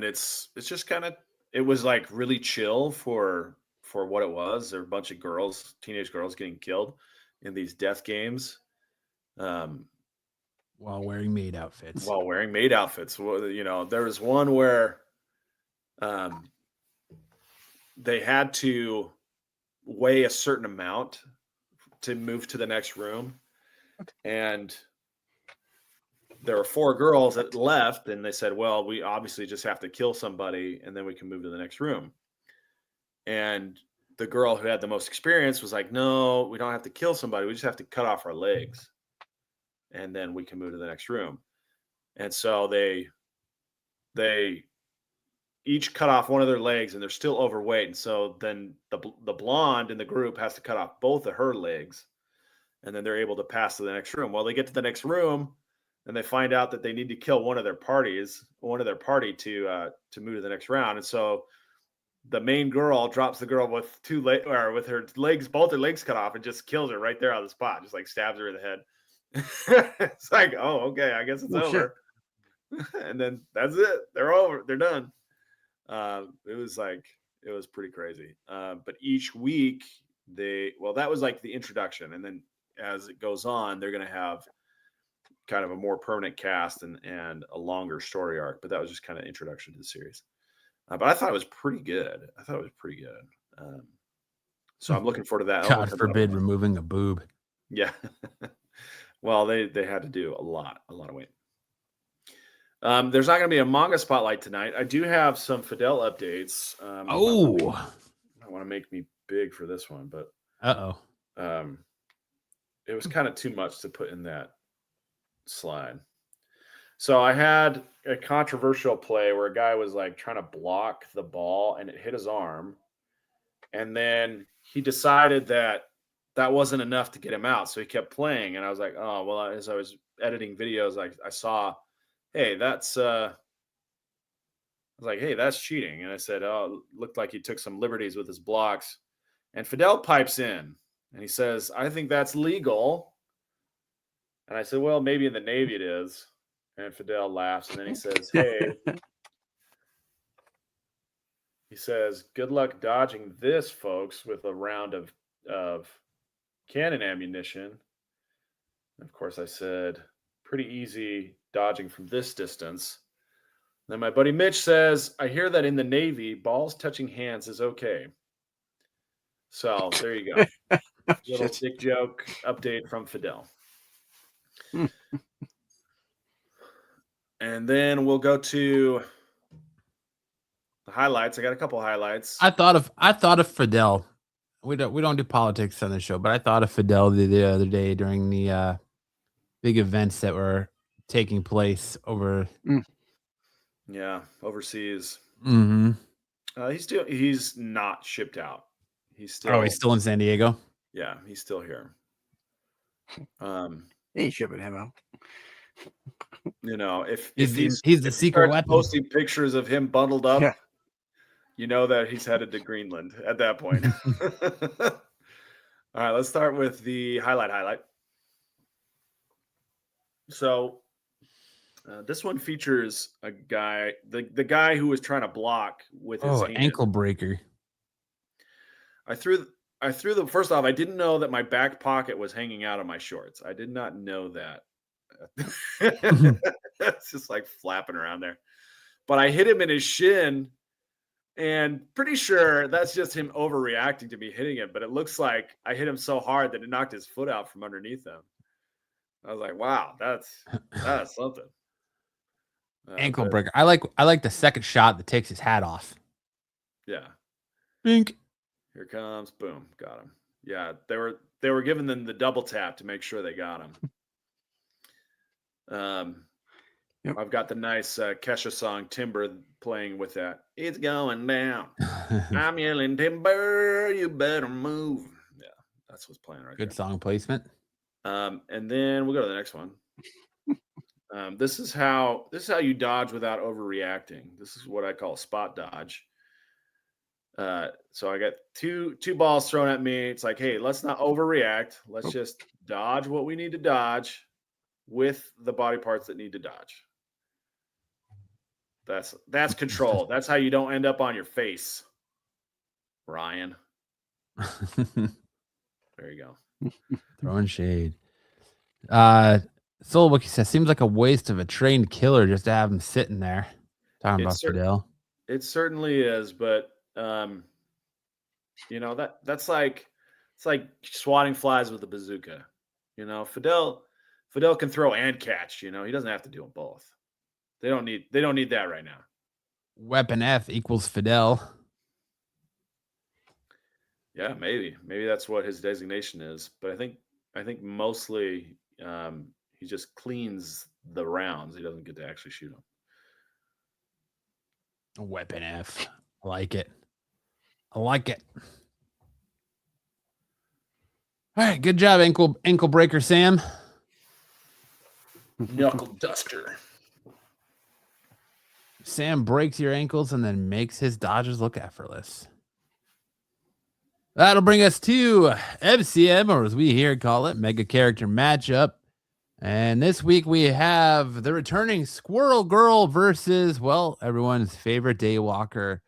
it's just kind of, it was like really chill for what it was. There were a bunch of teenage girls getting killed in these death games. While wearing maid outfits. Well, there was one where they had to weigh a certain amount to move to the next room. And there were 4 girls that left, and they said, well, we obviously just have to kill somebody and then we can move to the next room. And the girl who had the most experience was like, no, we don't have to kill somebody. We just have to cut off our legs and then we can move to the next room. And so they each cut off one of their legs, and they're still overweight. And so then the blonde in the group has to cut off both of her legs, and then they're able to pass to the next room. Well, they get to the next room, and they find out that they need to kill one of their party to move to the next round. And so the main girl drops the girl with with her legs, both her legs cut off, and just kills her right there on the spot, just like stabs her in the head. It's like, oh, okay, I guess it's over. And then that's it. They're over. They're done. It was pretty crazy. But each week that was like the introduction. And then as it goes on, they're going to have kind of a more permanent cast and a longer story arc. But that was just kind of introduction to the series. But I thought it was pretty good. So I'm looking forward to that. God forbid removing a boob. Yeah. Well, they had to do a lot of weight. There's not going to be a manga spotlight tonight. I do have some Fidel updates. I want to make me big for this one, but it was kind of too much to put in that slide. So I had a controversial play where a guy was like trying to block the ball and it hit his arm. And then he decided that wasn't enough to get him out. So he kept playing. And I was like, oh, well, as I was editing videos, I saw, hey, that's, I was like, hey, that's cheating. And I said, oh, it looked like he took some liberties with his blocks. And Fidel pipes in and he says, I think that's legal. And I said, well, maybe in the Navy it is. And Fidel laughs. And then he says, hey, he says, good luck dodging this, folks, with a round of cannon ammunition. And of course, I said, pretty easy dodging from this distance. Then my buddy Mitch says, I hear that in the Navy, balls touching hands is okay. So there you go. Little dick joke update from Fidel. And then we'll go to the highlights. I got a couple highlights. I thought of Fidel. We don't do politics on the show, but I thought of Fidel the other day during the big events that were taking place over. Yeah, overseas. Mm-hmm. He's not shipped out. He's still. Oh, he's still in San Diego. Yeah, he's still here. Ain't shipping him out. You know, if He's the secret starts weapon. posting pictures of him bundled up, Yeah. you know that he's headed to Greenland at that point. All right, let's start with the highlight. So this one features a guy, the guy who was trying to block with his hand. Ankle breaker. I threw the first off. I didn't know that my back pocket was hanging out of my shorts. I did not know that. It's just like flapping around there. But I hit him in his shin, and pretty sure that's just him overreacting to me hitting him. But it looks like I hit him so hard that it knocked his foot out from underneath him. I was like, wow, that's something. Ankle breaker. I like the second shot that takes his hat off. Yeah. Bink. Here comes, boom, got him. Yeah, they were giving them the double tap to make sure they got him. Yep. I've got the nice Kesha song Timber playing with that. It's going down. I'm yelling timber, you better move. Yeah, that's what's playing right Good there. song placement. And then we'll go to the next one. This is how you dodge without overreacting. This is what I call a spot dodge. So I got two balls thrown at me. It's like, hey, let's not overreact. Let's just dodge what we need to dodge with the body parts that need to dodge. That's control. That's how you don't end up on your face, Ryan. There you go. Throwing shade. Soulbookie says, seems like a waste of a trained killer just to have him sitting there. Talking about Fidel. It certainly is, but you know, that's like, it's like swatting flies with a bazooka. You know, Fidel can throw and catch. You know, he doesn't have to do them both. They don't need that right now. Weapon F equals Fidel. Yeah, maybe that's what his designation is. But I think mostly he just cleans the rounds. He doesn't get to actually shoot them. Weapon F. I like it. All right, good job, ankle breaker, Sam. Knuckle duster. Sam breaks your ankles and then makes his dodges look effortless. That'll bring us to MCM, or as we here call it, Mega Character Matchup. And this week we have the returning Squirrel Girl versus, well, everyone's favorite Daywalker,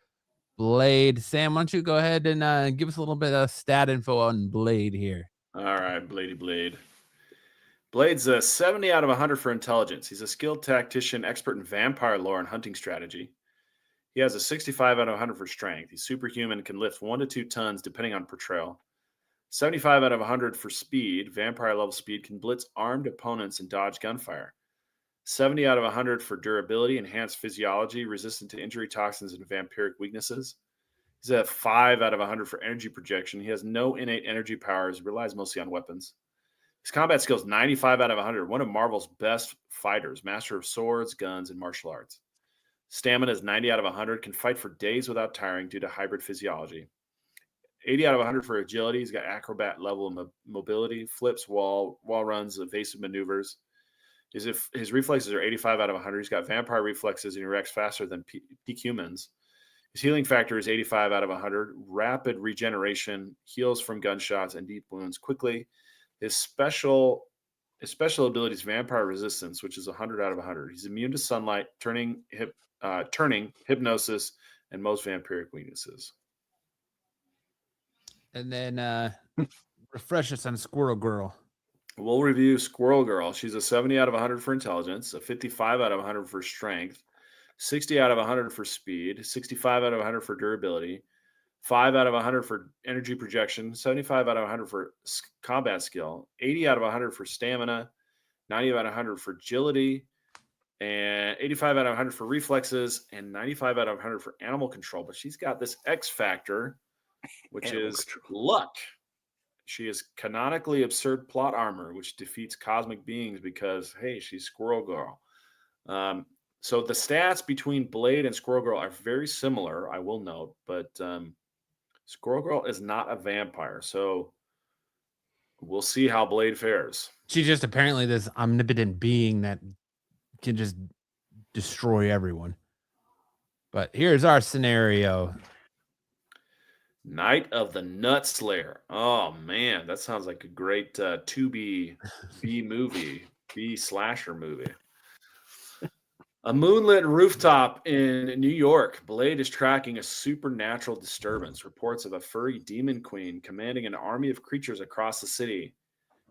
Blade. Sam, why don't you go ahead and give us a little bit of stat info on Blade here. All right, Blade. Blade's a 70 out of 100 for intelligence. He's a skilled tactician, expert in vampire lore and hunting strategy. He has a 65 out of 100 for strength. He's superhuman, can lift 1 to 2 tons depending on portrayal. 75 out of 100 for speed. Vampire level speed, can blitz armed opponents and dodge gunfire. 70 out of 100 for durability, enhanced physiology, resistant to injury, toxins, and vampiric weaknesses. He's a 5 out of 100 for energy projection. He has no innate energy powers, relies mostly on weapons. His combat skills 95 out of 100. One of Marvel's best fighters, master of swords, guns, and martial arts. Stamina is 90 out of 100. Can fight for days without tiring due to hybrid physiology. 80 out of 100 for agility. He's got acrobat level of mobility, flips, wall runs, evasive maneuvers. His reflexes are 85 out of 100. He's got vampire reflexes and he reacts faster than peak humans. His healing factor is 85 out of 100. Rapid regeneration, heals from gunshots and deep wounds quickly. His special ability is vampire resistance, which is 100 out of 100. He's immune to sunlight, turning, hypnosis, and most vampiric weaknesses. And then refresh us on Squirrel Girl. We'll review Squirrel Girl. She's a 70 out of 100 for intelligence, a 55 out of 100 for strength, 60 out of 100 for speed, 65 out of 100 for durability, 5 out of 100 for energy projection, 75 out of 100 for combat skill, 80 out of 100 for stamina, 90 out of 100 for agility, and 85 out of 100 for reflexes, and 95 out of 100 for animal control. But she's got this X factor, which is luck. She is canonically absurd plot armor, which defeats cosmic beings because, hey, she's Squirrel Girl. So the stats between Blade and Squirrel Girl are very similar, I will note, but Squirrel Girl is not a vampire. So we'll see how Blade fares. She's just apparently this omnipotent being that can just destroy everyone. But here's our scenario. Night of the Nut Slayer. Oh man, that sounds like a great B slasher movie. A moonlit rooftop in New York. Blade is tracking a supernatural disturbance. Reports of a furry demon queen commanding an army of creatures across the city.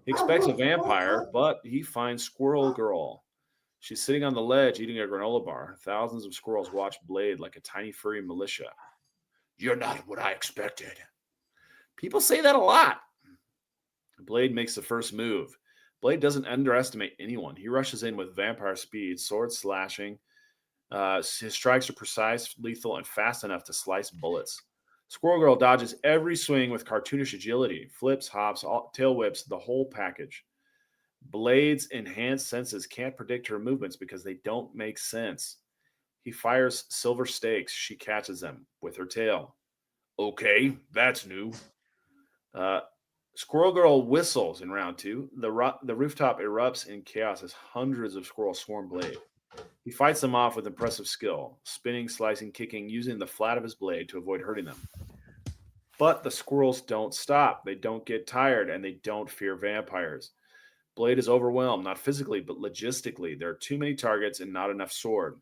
He expects a vampire, but he finds Squirrel Girl. She's sitting on the ledge eating a granola bar. Thousands of squirrels watch Blade like a tiny furry militia. You're not what I expected. People say that a lot. Blade makes the first move. Blade doesn't underestimate anyone. He rushes in with vampire speed, sword slashing. His strikes are precise, lethal, and fast enough to slice bullets. Squirrel Girl dodges every swing with cartoonish agility, flips, hops, tail whips, the whole package. Blade's enhanced senses can't predict her movements because they don't make sense. He fires silver stakes. She catches them with her tail. Okay, that's new. Squirrel Girl whistles in round 2. The rooftop erupts in chaos as hundreds of squirrels swarm Blade. He fights them off with impressive skill, spinning, slicing, kicking, using the flat of his blade to avoid hurting them. But the squirrels don't stop. They don't get tired, and they don't fear vampires. Blade is overwhelmed, not physically, but logistically. There are too many targets and not enough sword.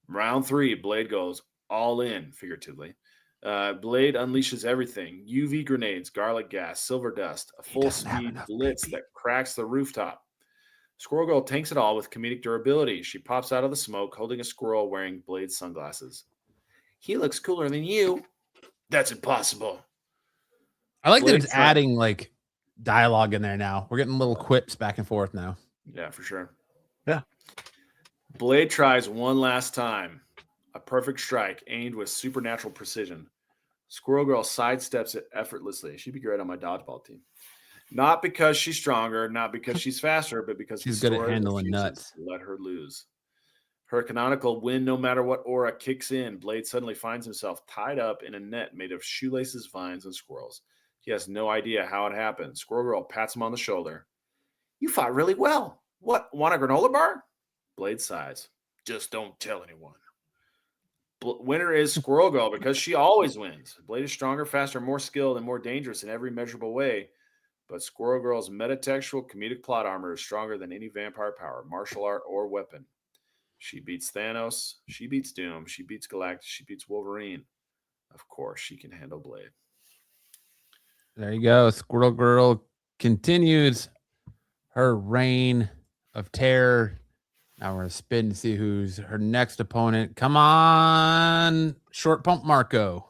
Round 3, Blade goes all in, figuratively. Blade unleashes everything. UV grenades, garlic gas, silver dust, a full-speed blitz that cracks the rooftop. Squirrel Girl tanks it all with comedic durability. She pops out of the smoke, holding a squirrel wearing Blade's sunglasses. He looks cooler than you. That's impossible. I like Blade that it's adding like dialogue in there now. We're getting little quips back and forth now. Yeah, for sure. Yeah. Blade tries one last time. A perfect strike aimed with supernatural precision. Squirrel Girl sidesteps it effortlessly. She'd be great on my dodgeball team. Not because she's stronger, not because she's faster, but because she's good at handling nuts. Let her lose. Her canonical win no matter what aura kicks in. Blade suddenly finds himself tied up in a net made of shoelaces, vines, and squirrels. He has no idea how it happened. Squirrel Girl pats him on the shoulder. You fought really well. What, want a granola bar? Blade sighs. Just don't tell anyone. Winner is Squirrel Girl because she always wins. Blade is stronger, faster, more skilled, and more dangerous in every measurable way. But Squirrel Girl's metatextual comedic plot armor is stronger than any vampire power, martial art, or weapon. She beats Thanos. She beats Doom. She beats Galactus. She beats Wolverine. Of course, she can handle Blade. There you go. Squirrel Girl continues her reign of terror. Now we're going to spin to see who's her next opponent. Come on, Short Pump Marco.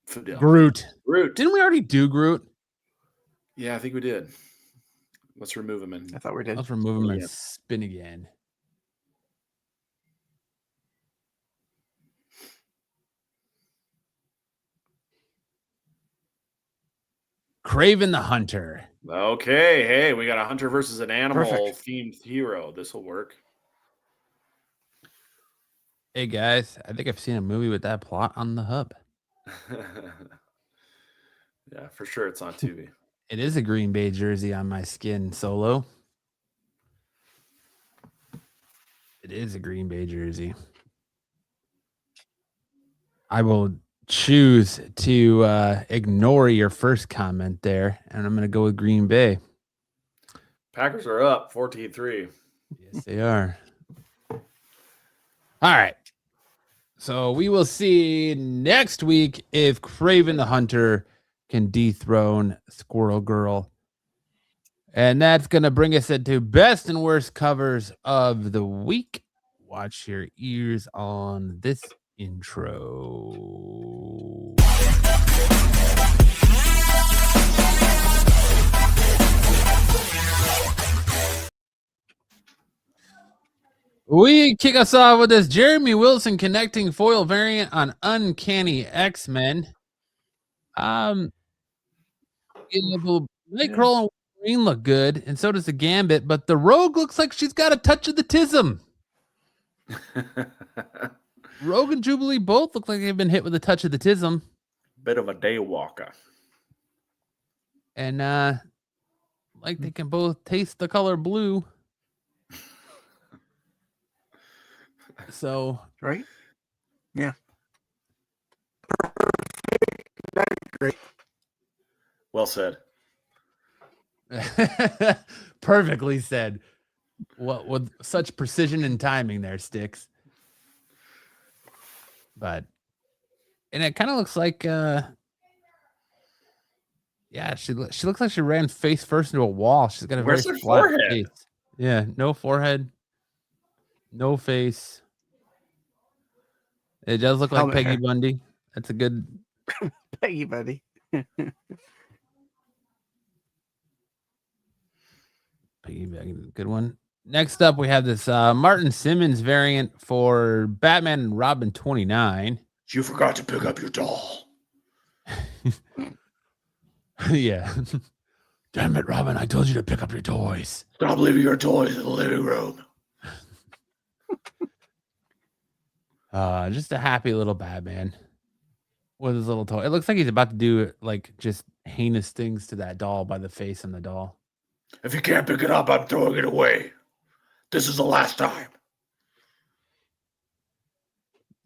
Fidel. Groot. Groot. Didn't we already do Groot? Yeah, I think we did. Let's remove him. I thought we did. Let's remove him and spin again. Kraven the Hunter. Okay, hey, we got a hunter versus an animal Perfect. themed hero. This will work. Hey guys, I think I've seen a movie with that plot on the hub. Yeah, for sure it's on TV. It is a Green Bay jersey on my skin, Solo. It is a Green Bay jersey. I will choose to ignore your first comment there, and I'm going to go with Green Bay. Packers are up 14-3. Yes, they are. All right. So we will see next week if Kraven the Hunter can dethrone Squirrel Girl. And that's going to bring us into best and worst covers of the week. Watch your ears on this intro. We kick us off with this Jeremy Wilson connecting foil variant on Uncanny X-Men. Nightcrawler and Wolverine look good, and so does the Gambit, but the Rogue looks like she's got a touch of the tism. Rogue and Jubilee both look like they've been hit with a touch of the tism. Bit of a daywalker. And like they can both taste the color blue. So Right? Yeah. Great. Well said. perfectly said. What with such precision and timing there, Sticks. But and it kind of looks like yeah, she looks like she ran face first into a wall. She's got a Where's very her flat forehead? face. Yeah, no forehead, no face. It does look like Helmet Peggy hair. Bundy. That's a good Peggy, buddy. good one. Next up, we have this Martin Simmons variant for Batman and Robin 29. You forgot to pick up your doll. Yeah. Damn it, Robin. I told you to pick up your toys. Stop leaving your toys in the living room. Just a happy little Batman with his little toy. It looks like he's about to do like just heinous things to that doll by the face on the doll. If you can't pick it up, I'm throwing it away. This is the last time.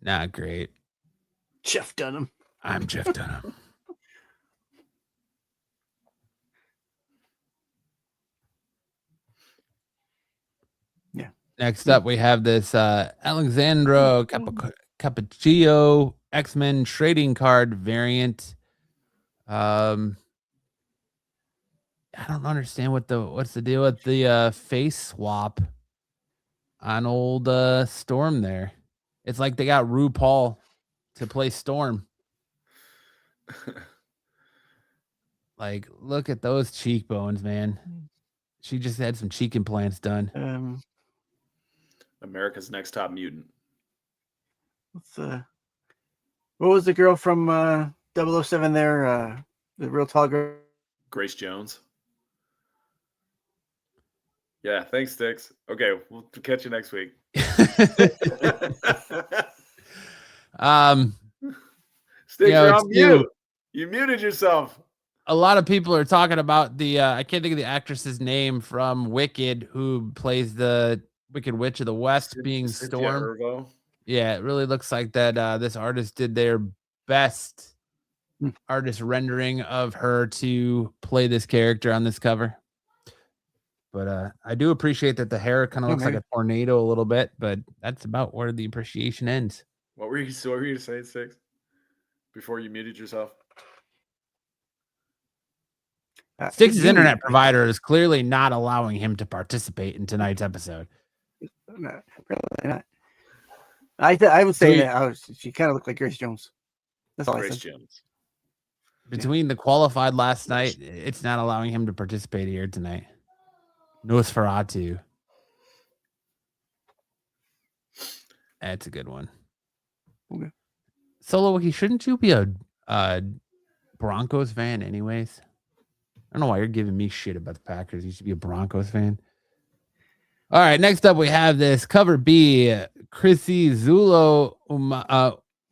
Not great. Jeff Dunham. I'm Jeff Dunham. Yeah. Next up, we have this Alexandro Cappuccio X-Men trading card variant. I don't understand what's the deal with the face swap on old Storm there. It's like they got RuPaul to play Storm. Like, look at those cheekbones, man. She just had some cheek implants done. America's Next Top Mutant. What was the girl from 007 there? The real tall girl. Grace Jones. Yeah, thanks, Sticks. Okay, we'll catch you next week. Sticks, you're on mute. You muted yourself. A lot of people are talking about the I can't think of the actress's name from Wicked, who plays the Wicked Witch of the West, being Cynthia Storm. Erivo. Yeah, it really looks like that this artist did their best artist rendering of her to play this character on this cover. But I do appreciate that the hair kind of looks like a tornado a little bit, but that's about where the appreciation ends. What were you saying, Six? Before you muted yourself? Six's internet provider is clearly not allowing him to participate in tonight's episode. No, probably not. I would say that she kind of looked like Grace Jones. That's all Grace I said. Jones. Between the qualified last night, it's not allowing him to participate here tonight. Nosferatu. That's a good one. Okay. Solo Wiki, shouldn't you be a Broncos fan anyways? I don't know why you're giving me shit about the Packers. You should be a Broncos fan. All right, next up we have this cover B, Chrissy Zulo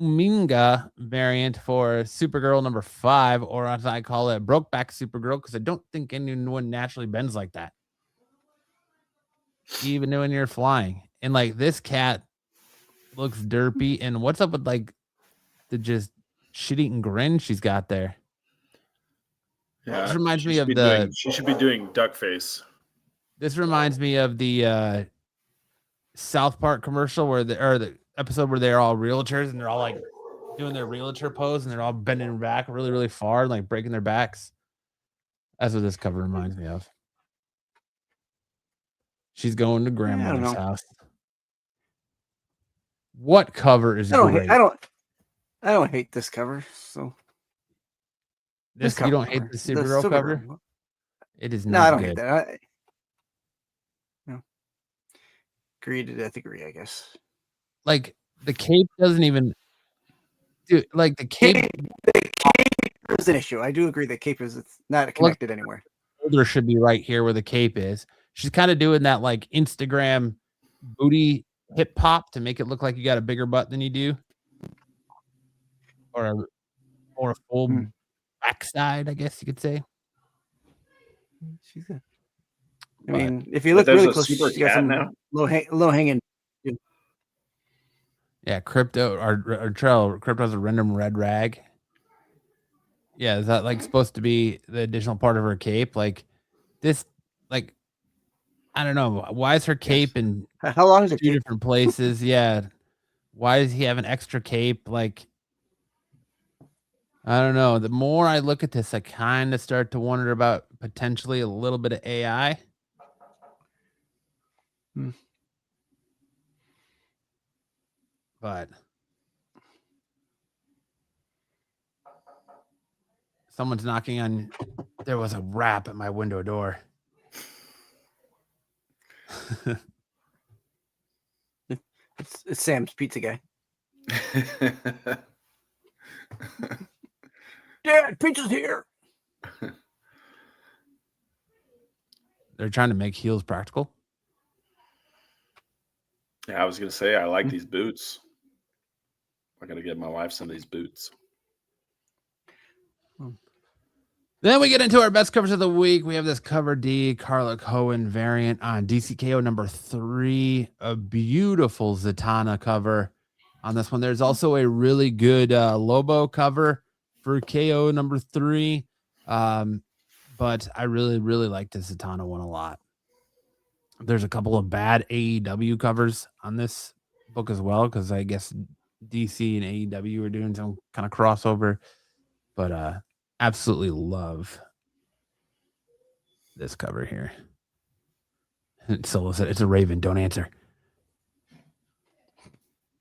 Uminga variant for Supergirl number 5, or as I call it, Brokeback Supergirl, because I don't think anyone naturally bends like that, even when you're flying. And like this cat looks derpy. And what's up with like the just shit-eating grin she's got there? Yeah, this reminds me of she should be doing duck face. This reminds me of the South Park commercial or the episode where they're all realtors and they're all like doing their realtor pose and they're all bending back really, really far, like breaking their backs. That's what this cover reminds me of. She's going to grandmother's house. What cover is great? I don't hate this cover. So this cover, you don't hate the Supergirl cover? It is not. No, I don't good. hate that. No. Agree to disagree, I guess. Like the cape doesn't even do like the cape. The cape is an issue. I do agree that cape is not connected anywhere. Shoulder should be right here where the cape is. She's kind of doing that like Instagram booty hip hop to make it look like you got a bigger butt than you do, or a full backside, I guess you could say. She's good. I mean, if you look really close, she's got some now. low hanging. Yeah, Crypto or Trail. Crypto's a random red rag. Yeah, is that like supposed to be the additional part of her cape? Like this, like I don't know. Why is her cape in how long is it? 2 different places? Yeah. Why does he have an extra cape? Like I don't know. The more I look at this, I kind of start to wonder about potentially a little bit of AI. But someone's knocking on. There was a rap at my window door. It's Sam's pizza guy. Dad, pizza's here. They're trying to make heels practical. Yeah, I was gonna say I like these boots. I gotta get my wife some of these boots. Then we get into our best covers of the week. We have this cover D, Carla Cohen variant on DCKO number 3. A beautiful Zatanna cover on this one. There's also a really good Lobo cover for KO number 3. But I really, really like the Zatanna one a lot. There's a couple of bad AEW covers on this book as well, because I guess DC and AEW are doing some kind of crossover. But absolutely love this cover here. Solo said, "It's a raven. Don't answer."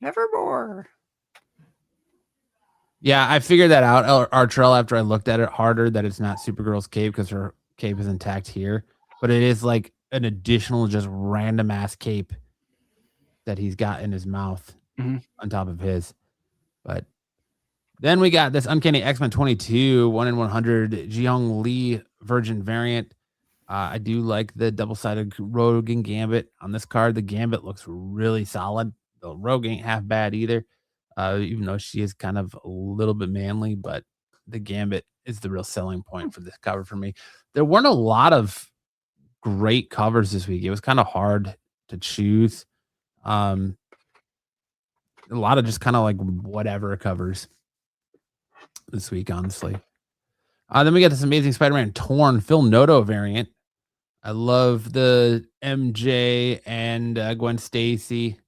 Nevermore. Yeah, I figured that out, Artrell, after I looked at it harder, that it's not Supergirl's cape because her cape is intact here. But it is like an additional, just random ass cape that he's got in his mouth on top of his. But then we got this Uncanny X-Men 22 1/100 Jeong Lee Virgin variant. I do like the double-sided Rogue and Gambit on this card. The Gambit looks really solid. The Rogue ain't half bad either, even though she is kind of a little bit manly. But the Gambit is the real selling point for this cover for me. There weren't a lot of great covers this week. It was kind of hard to choose. A lot of just kind of like whatever covers this week, honestly. Then we got this Amazing Spider-Man Torn Phil Noto variant. I love the MJ and Gwen Stacy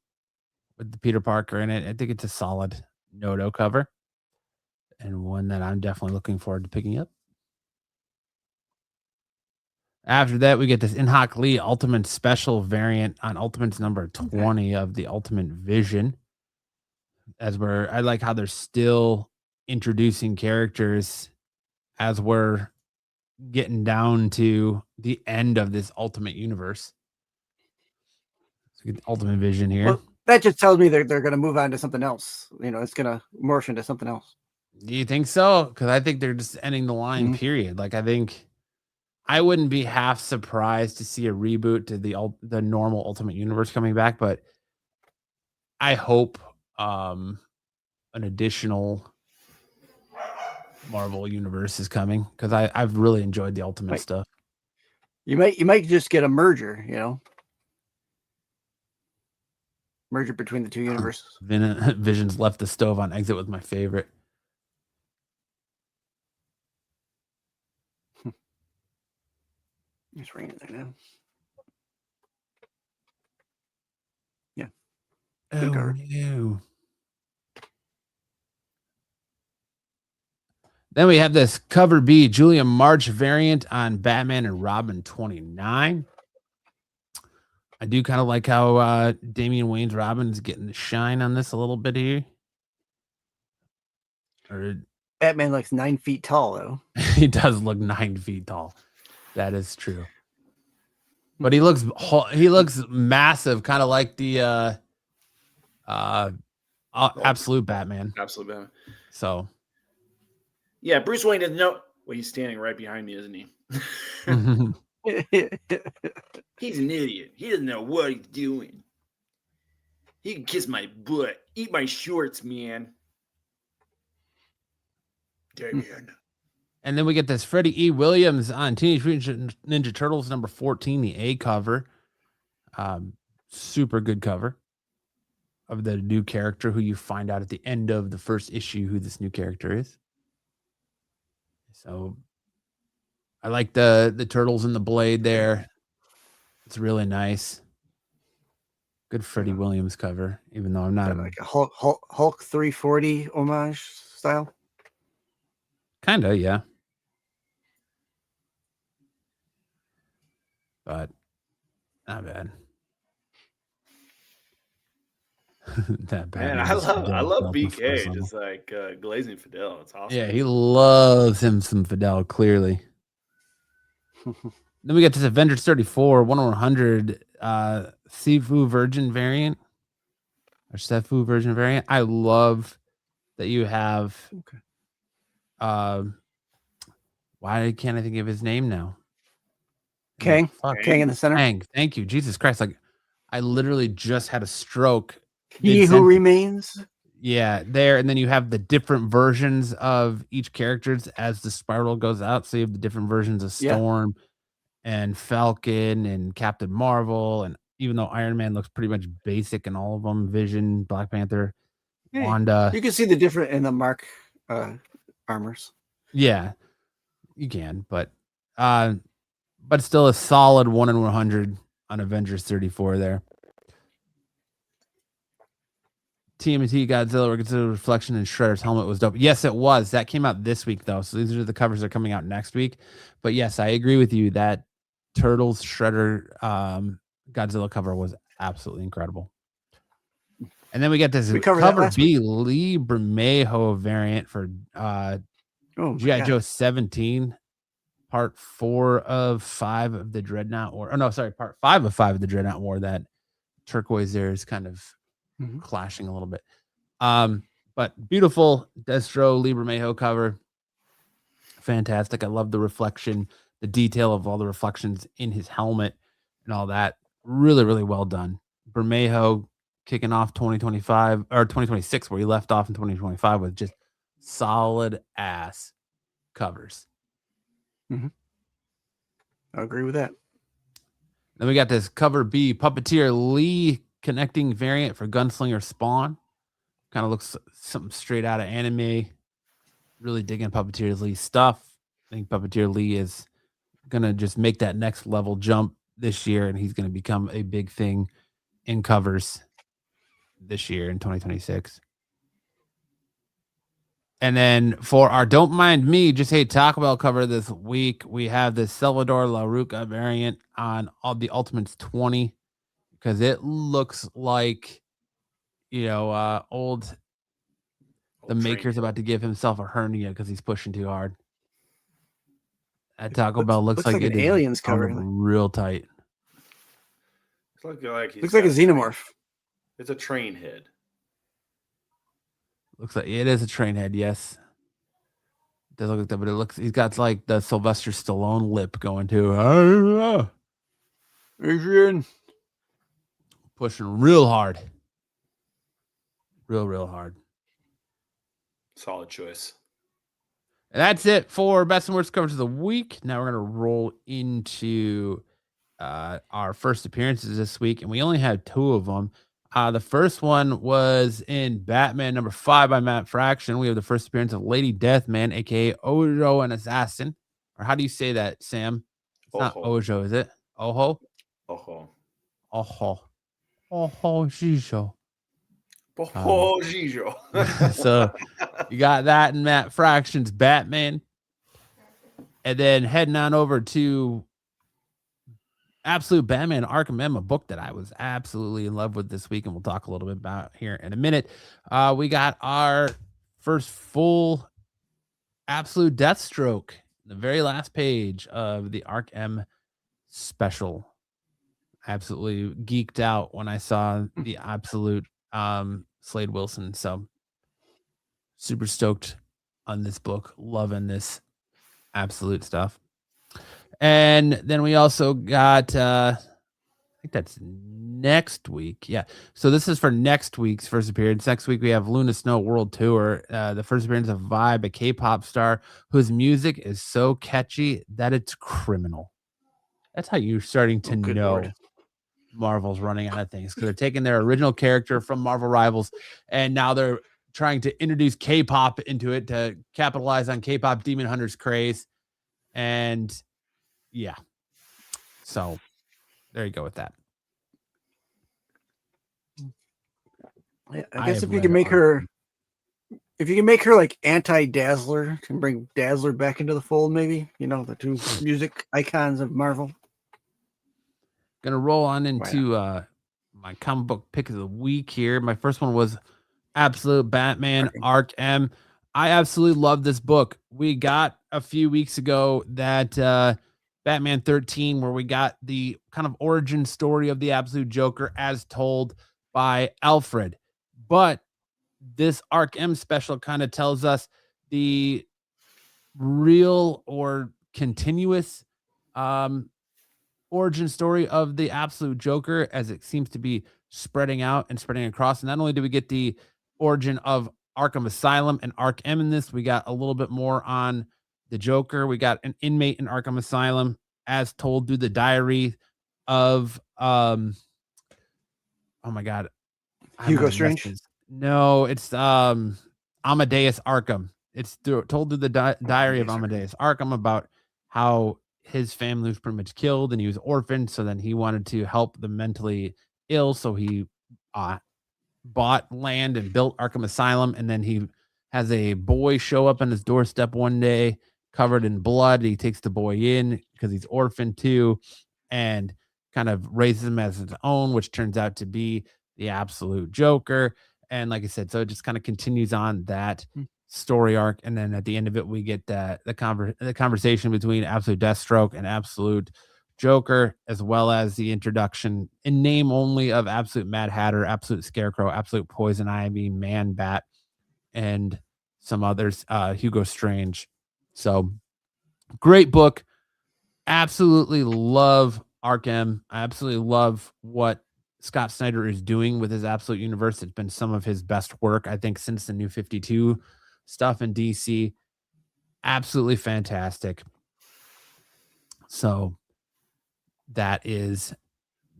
with the Peter Parker in it. I think it's a solid Noto cover and one that I'm definitely looking forward to picking up. After that, we get this Inhak Lee Ultimate Special variant on Ultimates number 20 of the Ultimate Vision. I like how they're still introducing characters as we're getting down to the end of this Ultimate Universe. So we get the Ultimate Vision here. Well, that just tells me they're going to move on to something else. You know, it's going to morph into something else. Do you think so? Because I think they're just ending the line, period. Like, I think I wouldn't be half surprised to see a reboot to the normal Ultimate Universe coming back, but I hope an additional Marvel universe is coming because I've really enjoyed the Ultimate Right. stuff. You might just get a merger, merger between the two universes. Vision's left the stove on exit was my favorite. It's ringing there now. Yeah. Good Oh cover. no. Then we have this cover B Julia March variant on Batman and Robin 29. I do kind of like how Damian Wayne's Robin is getting the shine on this a little bit here. Or Batman looks 9 feet tall, though. he does look 9 feet tall. That is true. But he looks massive, kind of like the Absolute Batman. Absolute Batman. So yeah, Bruce Wayne doesn't know. Well, he's standing right behind me, isn't he? He's an idiot. He doesn't know what he's doing. He can kiss my butt, eat my shorts, man. Damien. And then we get this Freddie E. Williams on Teenage Mutant Ninja Turtles number 14, the A cover. Super good cover of the new character who you find out at the end of the first issue who this new character is. So I like the turtles and the blade there. It's really nice. Good Freddie Williams cover, even though I'm not like a Hulk 340 homage style. Kind of, yeah. But not bad. That bad. Man, I love BK, just like glazing Fidel. It's awesome. Yeah, he loves him some Fidel, clearly. Then we get this Avengers 34, 1/100 Sifu Virgin variant. Or Sefu Virgin variant. I love that you have why can't I think of his name now? Kang. Kang in the center. Kang. Thank you. Jesus Christ. Like I literally just had a stroke. He who remains. Yeah, there. And then you have the different versions of each characters as the spiral goes out. So you have the different versions of Storm and Falcon and Captain Marvel. And even though Iron Man looks pretty much basic in all of them, Vision, Black Panther, Wanda. You can see the different in the Mark armors. Yeah, you can, but still a solid 1/100 on Avengers 34 there. TMNT Godzilla Reconsidered Reflection and Shredder's helmet was dope. Yes, it was. That came out this week though, so these are the covers that are coming out next week. But yes, I agree with you that Turtles Shredder Godzilla cover was absolutely incredible. And then we get this cover B Lee Bermejo variant for G.I. Joe 17, part 4 of 5 of the Dreadnought War. Oh no, sorry, part 5 of 5 of the Dreadnought War. That turquoise there is kind of clashing a little bit. But beautiful Destro Lee Bermejo cover. Fantastic. I love the reflection, the detail of all the reflections in his helmet and all that. Really, really well done. Bermejo kicking off 2025 or 2026, where he left off in 2025 with just solid ass covers. I agree with that. Then we got this cover B Puppeteer Lee connecting variant for Gunslinger Spawn. Kind of looks something straight out of anime. Really digging Puppeteer Lee's stuff. I think Puppeteer Lee is gonna just make that next level jump this year, and he's gonna become a big thing in covers this year in 2026. And then for our Don't Mind Me, Just Hate Taco Bell cover this week, we have the Salvador LaRuca variant on all the Ultimates 20, because it looks like, old the maker's about to give himself a hernia because he's pushing too hard. That Taco Bell looks like an alien's cover, real tight. Looks like a xenomorph. It's a train head. Looks like it is a train head, yes. doesn't look like that, but he's got like the Sylvester Stallone lip going to Adrian. pushing real hard. Real hard. Solid choice. And that's it for best and worst coverage of the week. Now we're going to roll into our first appearances this week, and we only had 2 of them. The first one was in Batman number 5 by Matt Fraction. We have the first appearance of Lady Deathman, aka Ojo an Assassin. Or how do you say that, Sam? It's not Ojo, is it? Oho? Ojo. Oho. Oho, Shisho. Ojo, Gijo. So you got that in Matt Fraction's Batman. And then heading on over to Absolute Batman Arkham M, a book that I was absolutely in love with this week, and we'll talk a little bit about here in a minute. We got our first full Absolute Deathstroke, the very last page of the Ark M special. Absolutely geeked out when I saw the Absolute Slade Wilson. So super stoked on this book, loving this Absolute stuff. And then we also got, I think that's next week. Yeah. So this is for next week's first appearance. Next week, we have Luna Snow World Tour. The first appearance of Vibe, a K-pop star whose music is so catchy that it's criminal. That's how you're starting to know Lord. Marvel's running out of things, because they're taking their original character from Marvel Rivals, and now they're trying to introduce K-pop into it to capitalize on K-pop Demon Hunter's craze. And yeah, so there you go with that. Yeah, I guess if you can make her like anti-Dazzler and bring Dazzler back into the fold, maybe, the 2 music icons of Marvel. Gonna roll on into my comic book pick of the week here. My first one was Absolute Batman Ark M. I absolutely love this book. We got a few weeks ago that Batman 13, where we got the kind of origin story of the Absolute Joker as told by Alfred. But this Ark M special kind of tells us the real or continuous origin story of the Absolute Joker, as it seems to be spreading out and spreading across. And not only do we get the origin of Arkham Asylum and Ark M in this, we got a little bit more on the Joker. We got an inmate in Arkham Asylum as told through the diary of oh my god, Hugo Strange. No, it's Amadeus Arkham. It's told through the diary of Amadeus Arkham about how his family was pretty much killed and he was orphaned. So then he wanted to help the mentally ill. So he bought land and built Arkham Asylum. And then he has a boy show up on his doorstep one day covered in blood. He takes the boy in because he's orphaned too, and kind of raises him as his own, which turns out to be the Absolute Joker. And like I said, so it just kind of continues on that story arc. And then at the end of it, we get the conversation between Absolute Deathstroke and Absolute Joker, as well as the introduction in name only of Absolute Mad Hatter, Absolute Scarecrow, Absolute Poison Ivy, Man Bat, and some others, Hugo Strange. So great book. Absolutely love Ark M. I absolutely love what Scott Snyder is doing with his Absolute Universe. It's been some of his best work, I think, since the New 52 stuff in DC. Absolutely fantastic. So that is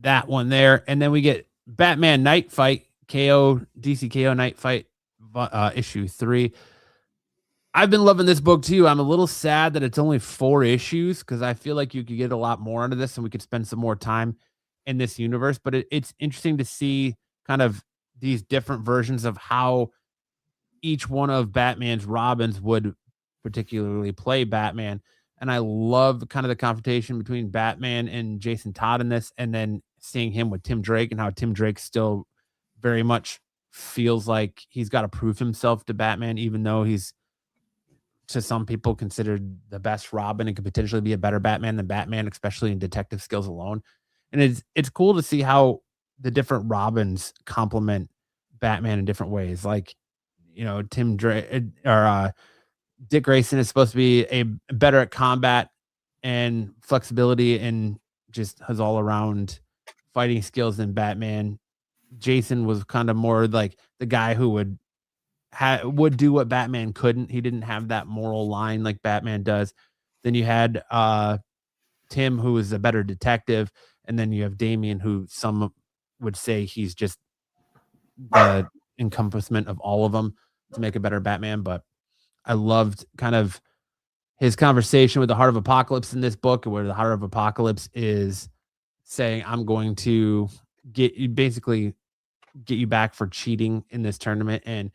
that one there. And then we get Batman Night Fight, DC KO Night Fight, issue 3. I've been loving this book too. I'm a little sad that it's only 4 issues, because I feel like you could get a lot more out of this and we could spend some more time in this universe. But it's interesting to see kind of these different versions of how each one of Batman's Robins would particularly play Batman. And I love kind of the confrontation between Batman and Jason Todd in this, and then seeing him with Tim Drake and how Tim Drake still very much feels like he's got to prove himself to Batman, even though he's, to some people, considered the best Robin and could potentially be a better Batman than Batman, especially in detective skills alone. And it's cool to see how the different Robins complement Batman in different ways. Like, Tim Drake or Dick Grayson is supposed to be a better at combat and flexibility and just has all around fighting skills than Batman. Jason was kind of more like the guy who would do what Batman couldn't. He didn't have that moral line like Batman does. Then you had Tim, who is a better detective, and then you have Damian, who some would say he's just the encompassment of all of them to make a better Batman. But I loved kind of his conversation with the Heart of Apocalypse in this book, where the Heart of Apocalypse is saying, I'm going to get you back for cheating in this tournament, and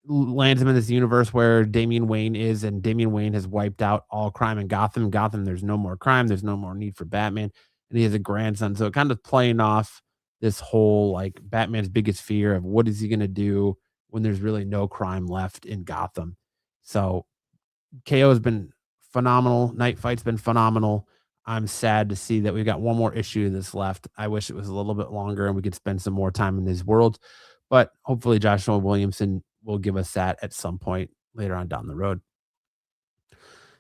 lands him in this universe where Damian Wayne is, and Damian Wayne has wiped out all crime in Gotham. There's no more crime. There's no more need for Batman. And he has a grandson. So it kind of playing off this whole like Batman's biggest fear of what is he going to do when there's really no crime left in Gotham. So KO has been phenomenal. Night Fight's been phenomenal. I'm sad to see that we've got one more issue that's left. I wish it was a little bit longer and we could spend some more time in these worlds, but hopefully Joshua Williamson will give us that at some point later on down the road.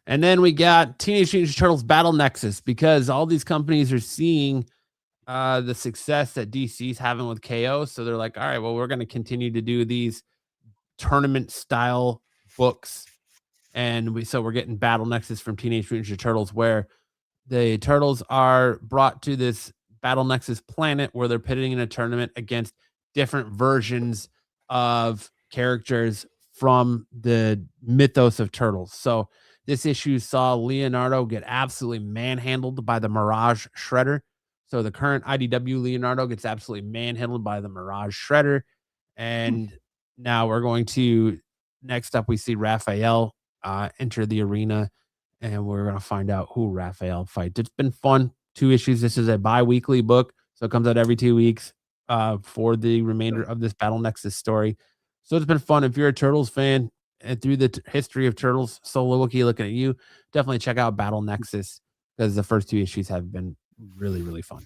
And then we got Teenage Mutant Ninja Turtles Battle Nexus, because all these companies are seeing the success that DC's having with KO. So they're like, all right, well, we're going to continue to do these tournament style books. And we're getting Battle Nexus from Teenage Mutant Ninja Turtles, where the Turtles are brought to this Battle Nexus planet where they're pitting in a tournament against different versions of characters from the mythos of Turtles. So this issue saw Leonardo get absolutely manhandled by the Mirage Shredder. So the current IDW Leonardo gets absolutely manhandled by the Mirage Shredder. And now we're going to, next up, we see Raphael enter the arena, and we're going to find out who Raphael fights. It's been fun. 2 issues. This is a bi-weekly book, so it comes out every 2 weeks for the remainder of this Battle Nexus story. So it's been fun. If you're a Turtles fan and through the history of Turtles, Solo Wookie looking at you, definitely check out Battle Nexus, because the first 2 issues have been really, really fun.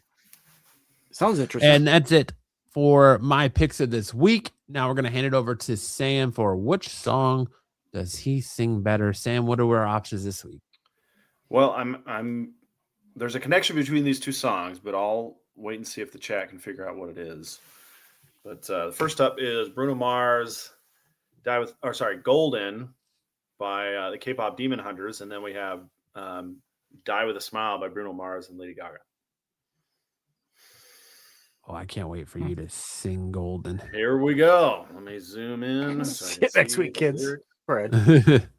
Sounds interesting. And that's it for my picks of this week. Now we're going to hand it over to Sam for which song does he sing better. Sam, what are our options this week? Well, there's a connection between these 2 songs, but I'll wait and see if the chat can figure out what it is. But the first up is Bruno Mars, Golden by the K-pop Demon Hunters, and then we have Die with a Smile by Bruno Mars and Lady Gaga. Oh, I can't wait for you to sing Golden. Here we go. Let me zoom in. See you next week, kids. Fred.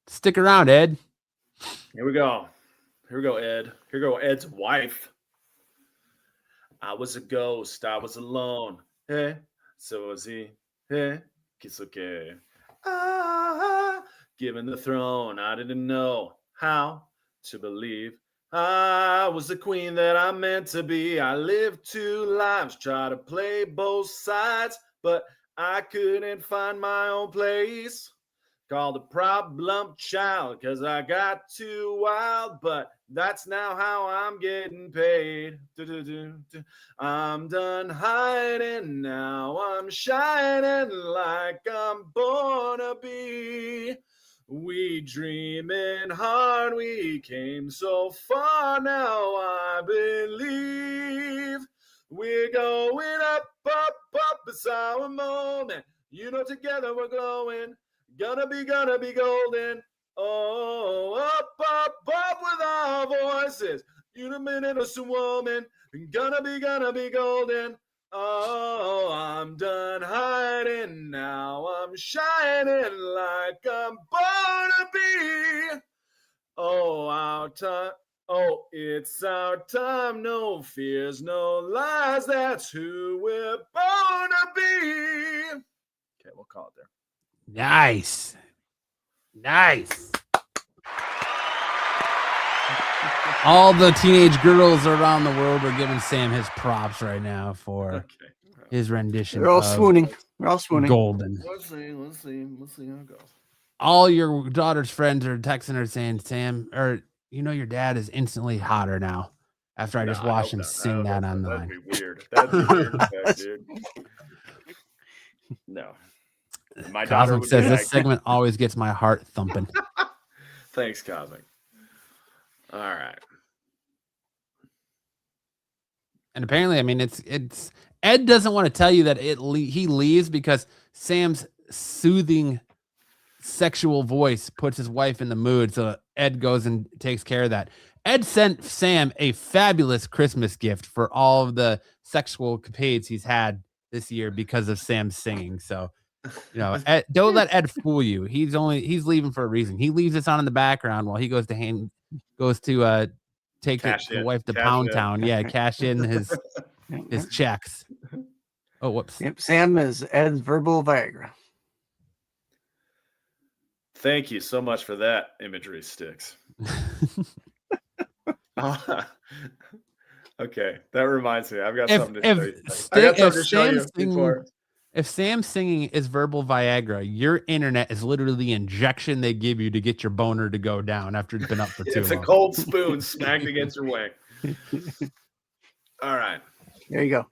Stick around, Ed. Here we go, Ed. Here go Ed's wife. I was a ghost. I was alone. Hey, so was he. Hey, it's okay. Given the throne, I didn't know how to believe. I was the queen that I meant to be. I lived 2 lives, try to play both sides, but I couldn't find my own place. Called a problem child, cause I got too wild, but that's now how I'm getting paid. I'm done hiding now, I'm shining like I'm born to be. We dreaming hard, we came so far, now I believe we're going up, up, up, it's our moment. You know, together we're glowing. Gonna be golden. Oh, up, up, up with our voices. You an innocent woman. Gonna be golden. Oh, I'm done hiding now. I'm shining like I'm born to be. Oh, our time. Oh, it's our time. No fears, no lies. That's who we're born to be. Okay, we'll call it there. Nice. All the teenage girls around the world are giving Sam his props right now for his rendition. They're all swooning. Golden. Let's see how it goes. All your daughter's friends are texting her saying, Sam, or your dad is instantly hotter now after I just watched him sing that on the line. That'd be weird. That'd be weird, dude. No. My daughter Cosmic would says be this like, segment always gets my heart thumping. thanks, Cosmic. All right. And apparently, I mean, it's Ed doesn't want to tell you that he leaves because Sam's soothing sexual voice puts his wife in the mood. So Ed goes and takes care of that. Ed sent Sam a fabulous Christmas gift for all of the sexual capades he's had this year because of Sam's singing. So, you know, Ed, don't let Ed fool you. He's leaving for a reason. He leaves this on in the background while he goes to take Cash the in. wife to Cash Pound in. Town. Yeah, cash in his checks. Oh, whoops. Yep, Sam is Ed's verbal Viagra. Thank you so much for that imagery, Sticks. Okay, that reminds me. I've got something to show you. I got something to show you before. If Sam's singing is verbal Viagra, your internet is literally the injection they give you to get your boner to go down after it's been up for too long. It's a cold spoon smacked against your wing. All right. There you go.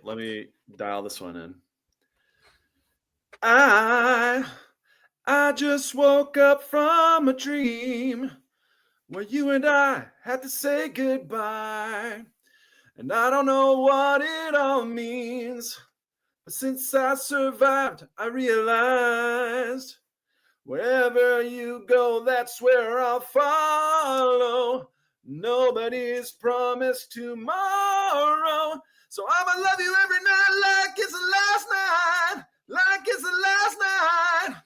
Let me dial this one in. I just woke up from a dream where you and I had to say goodbye. And I don't know what it all means. But since I survived, I realized wherever you go, that's where I'll follow. Nobody's promised tomorrow. So I'ma love you every night like it's the last night. Like it's the last night.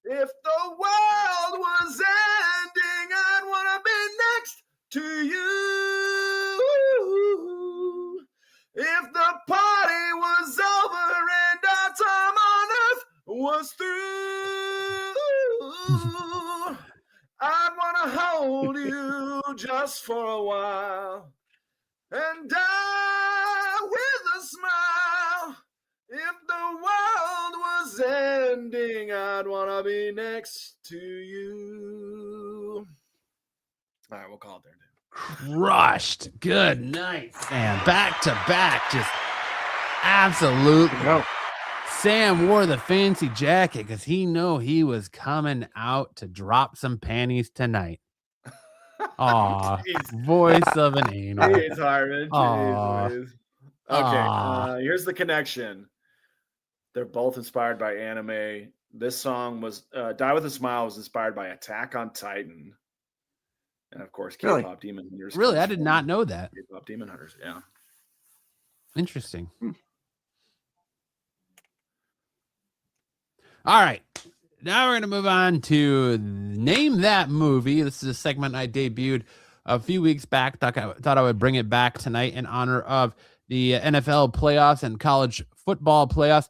If the world was ending, I'd want to be next to you. If the party was over and our time on earth was through, I'd want to hold you just for a while and die with a smile. If the world was ending, I'd want to be next to you. All right, we'll call it there, dude. Crushed. Good night, Sam. Back to back. Just absolutely. Go. Sam wore the fancy jacket because he knew he was coming out to drop some panties tonight. Aw, Jeez. voice of an anal. Jeez, Harvin. Aw. Jeez. Aw. Okay, here's the connection. They're both inspired by anime. This song was Die With a Smile was inspired by Attack on Titan. And of course, K-pop Really? Demon Hunters. Really? I comes did from not know that. K-pop Demon Hunters, yeah. Interesting. All right. Now we're going to move on to Name That Movie. This is a segment I debuted a few weeks back. Thought I would bring it back tonight in honor of the NFL playoffs and college football playoffs.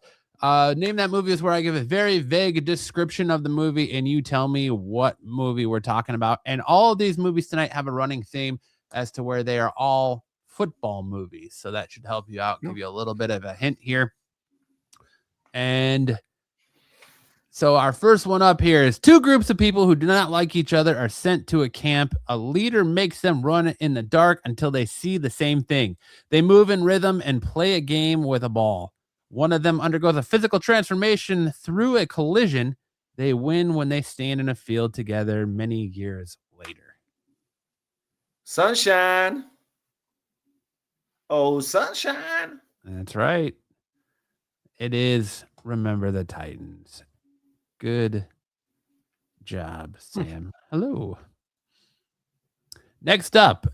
Name That Movie is where I give a very vague description of the movie and you tell me what movie we're talking about. And all of these movies tonight have a running theme as to where they are all football movies. So that should help you out, give you a little bit of a hint here. And so our first one up here is two groups of people who do not like each other are sent to a camp. A leader makes them run in the dark until they see the same thing. They move in rhythm and play a game with a ball. One of them undergoes a physical transformation through a collision. They win when they stand in a field together many years later. Sunshine. Oh, sunshine. That's right. It is Remember the Titans. Good job, Sam. Hello. Next up,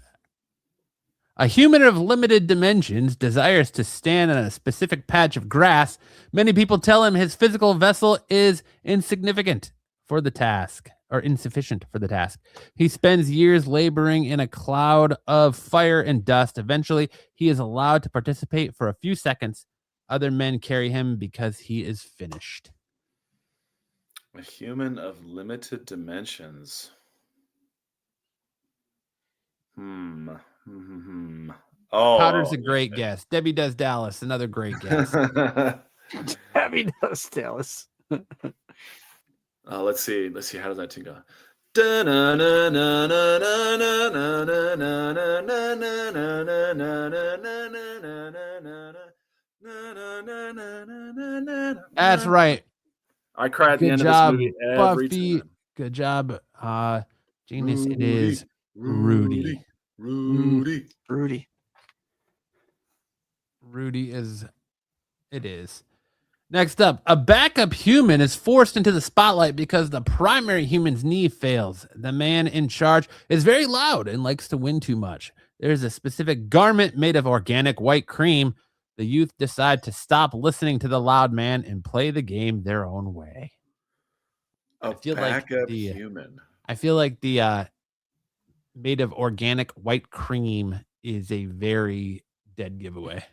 a human of limited dimensions desires to stand on a specific patch of grass. Many people tell him his physical vessel is insignificant for the task, or insufficient for the task. He spends years laboring in a cloud of fire and dust. Eventually, he is allowed to participate for a few seconds. Other men carry him because he is finished. A human of limited dimensions. Oh, Potter's a great guess. Debbie Does Dallas, another great guess. Debbie Does Dallas. Let's see. How does that tune go? That's right. I cry at the Good end job, of this movie every Buffy. time. Good job, Genius. It Rudy, is Rudy. Rudy. Rudy is. It is. Next up, a backup human is forced into the spotlight because the primary human's knee fails. The man in charge is very loud and likes to win too much. There's a specific garment made of organic white cream. The youth decide to stop listening to the loud man and play the game their own way. A feel like backup the- human. I feel like the made of organic white cream is a very dead giveaway.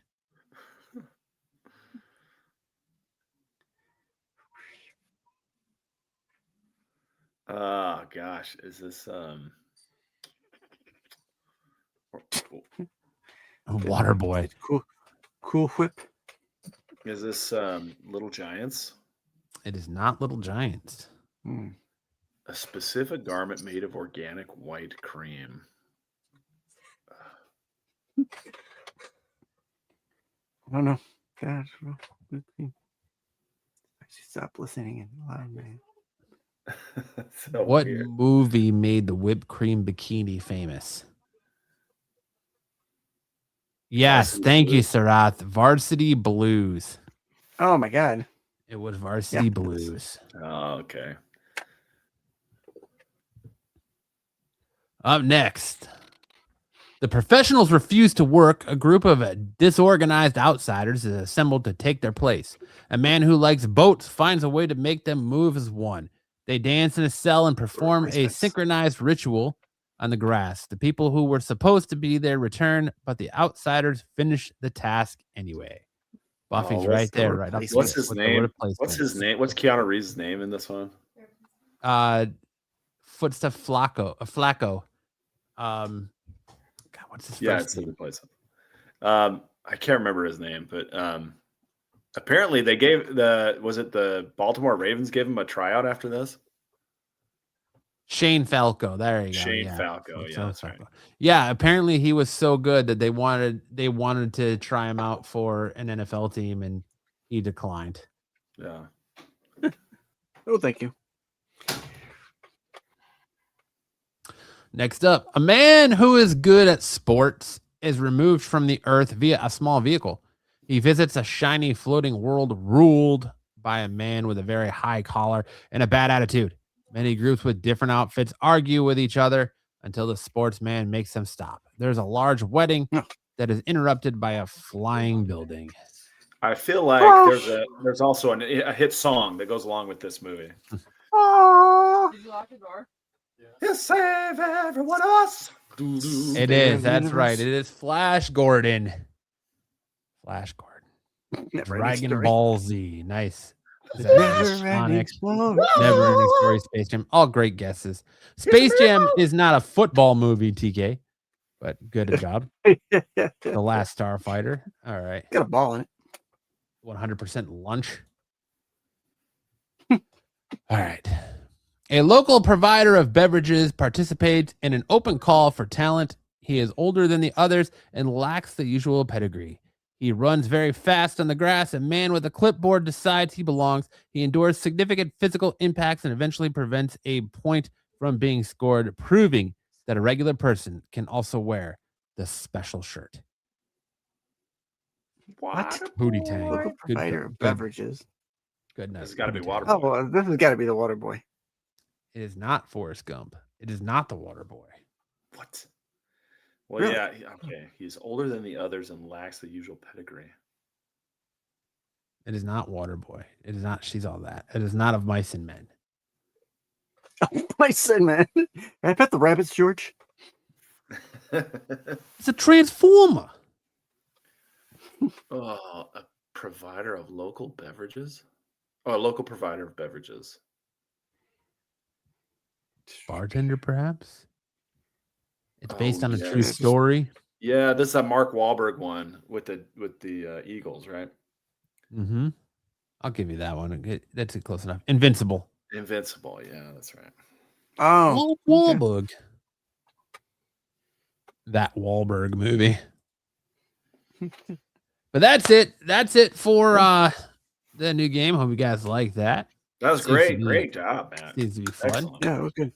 Oh gosh, is this Waterboy. Cool Whip. is this Little Giants? It is not Little Giants. Hmm. A specific garment made of organic white cream. I don't know. God, I should stop listening and loud, man. So What weird. movie made the whipped cream bikini famous? Yes, Varsity thank you, Blues. Sarath. Varsity Blues. Oh my God. It was Varsity Yeah. Blues. Oh, okay. Up next, the professionals refuse to work. A group of disorganized outsiders is assembled to take their place. A man who likes boats finds a way to make them move as one. They dance in a cell and perform a Christmas. synchronized ritual on the grass. The people who were supposed to be there return, but the outsiders finish the task anyway. Buffy's what's right the there, word right up placement? What's there his with the name? word What's his placements. name? What's Keanu Reeves' name in this one? Footstuff Flacco. God, what's his Yeah, first it's in name? the place. I can't remember his name, but apparently they gave the Baltimore Ravens gave him a tryout after this? Shane Falco. There you go. Shane Yeah. Falco. Yeah, Shane that's right. Falco. Yeah, apparently he was so good that they wanted to try him out for an NFL team and he declined. Yeah. Oh, thank you. Next up, a man who is good at sports is removed from the earth via a small vehicle. He visits a shiny floating world ruled by a man with a very high collar and a bad attitude. Many groups with different outfits argue with each other until the sportsman makes them stop. There's a large wedding that is interrupted by a flying building. I feel like there's also a hit song that goes along with this movie. Oh, He'll save every one of us. It is. That's right. It is Flash Gordon. Flash Gordon. Dragon Ball Z. Nice. Is that Sonic? Never Ending Story, Space Jam. All great guesses. Space Jam is not a football movie, TK, but good job. The Last Starfighter. All right. Got a ball in it. 100% lunch. All right. A local provider of beverages participates in an open call for talent. He is older than the others and lacks the usual pedigree. He runs very fast on the grass. A man with a clipboard decides he belongs. He endures significant physical impacts and eventually prevents a point from being scored, proving that a regular person can also wear the special shirt. What? Booty Tang. Local provider of beverages. Goodness. This has got to be Booty Tang. Waterboy. Oh, well, this has got to be the water boy. It is not Forrest Gump. It is not the Water Boy. What? Well, Really? yeah. Okay. He's older than the others and lacks the usual pedigree. It is not Water Boy. It is not She's All That. It is not Of Mice and Men. My son, man. I pet the rabbits, George. It's a Transformer. Oh, a provider of local beverages? Oh, a local provider of beverages. Bartender, perhaps? It's based Oh, on a yeah. true story. Yeah, this is a Mark Wahlberg one with the Eagles, right? Mm-hmm. I'll give you that one. That's close enough. Invincible. Invincible. Yeah, that's right. Oh, Wahlberg. That Wahlberg movie. But that's it. That's it for the new game. Hope you guys like that. That was Seems to great. be- Great job, man. Seems to be fun. Excellent. Yeah, it was good.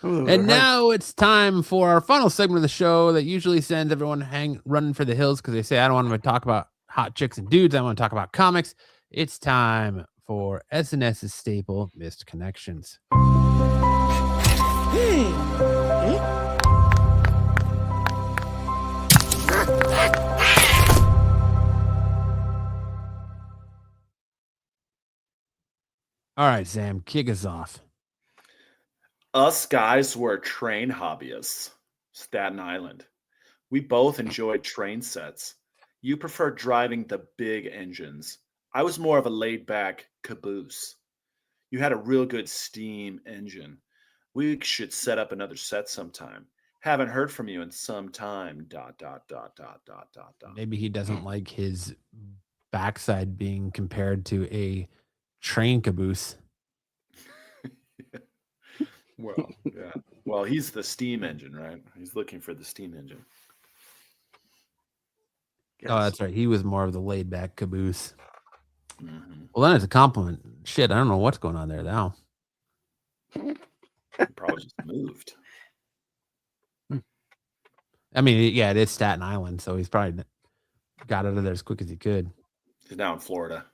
And now it's time for our final segment of the show that usually sends everyone running for the hills because they say, I don't want to talk about hot chicks and dudes. I want to talk about comics. It's time for SNS's staple, Missed Connections. All right, Sam, kick us off. Us guys were train hobbyists. Staten Island. We both enjoyed train sets. You prefer driving the big engines. I was more of a laid-back caboose. You had a real good steam engine. We should set up another set sometime. Haven't heard from you in some time. ... Maybe he doesn't like his backside being compared to a train caboose. Well, yeah. Well, he's the steam engine, right? He's looking for the steam engine. Oh, that's right. He was more of the laid back caboose. Mm-hmm. Well, then it's a compliment. Shit, I don't know what's going on there now. Probably just moved. I mean, yeah, it is Staten Island, so he's probably got out of there as quick as he could. He's now in Florida.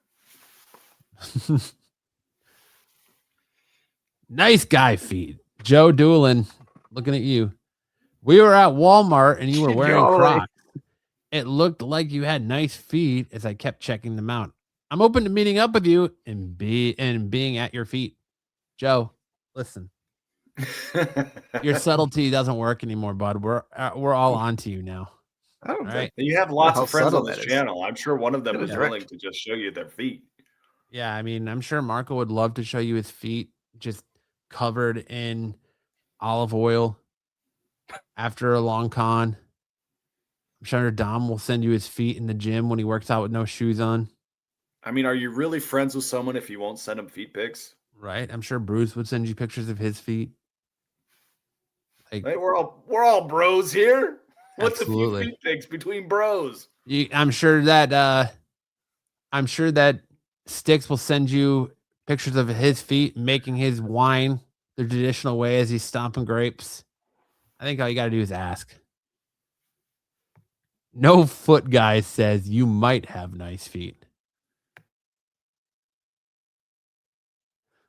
Nice guy feed. Joe Doolin, looking at you. We were at Walmart and you were wearing Joey. Crocs. It looked like you had nice feet as I kept checking them out. I'm open to meeting up with you and being at your feet. Joe, listen. Your subtlety doesn't work anymore, bud. We're all on to you now. I don't All think. right. You have lots How of friends subtle on this that is. channel. I'm sure one of them That is was willing direct. to just show you their feet. Yeah, I mean, I'm sure Marco would love to show you his feet just covered in olive oil after a long con. I'm sure Dom will send you his feet in the gym when he works out with no shoes on. I mean, are you really friends with someone if you won't send them feet pics? Right? I'm sure Bruce would send you pictures of his feet. Like, Hey, we're all bros here. What's Absolutely. a few feet pics between bros? I'm sure that Styx will send you pictures of his feet making his wine the traditional way as he's stomping grapes. I think all you got to do is ask. No Foot Guy says you might have nice feet.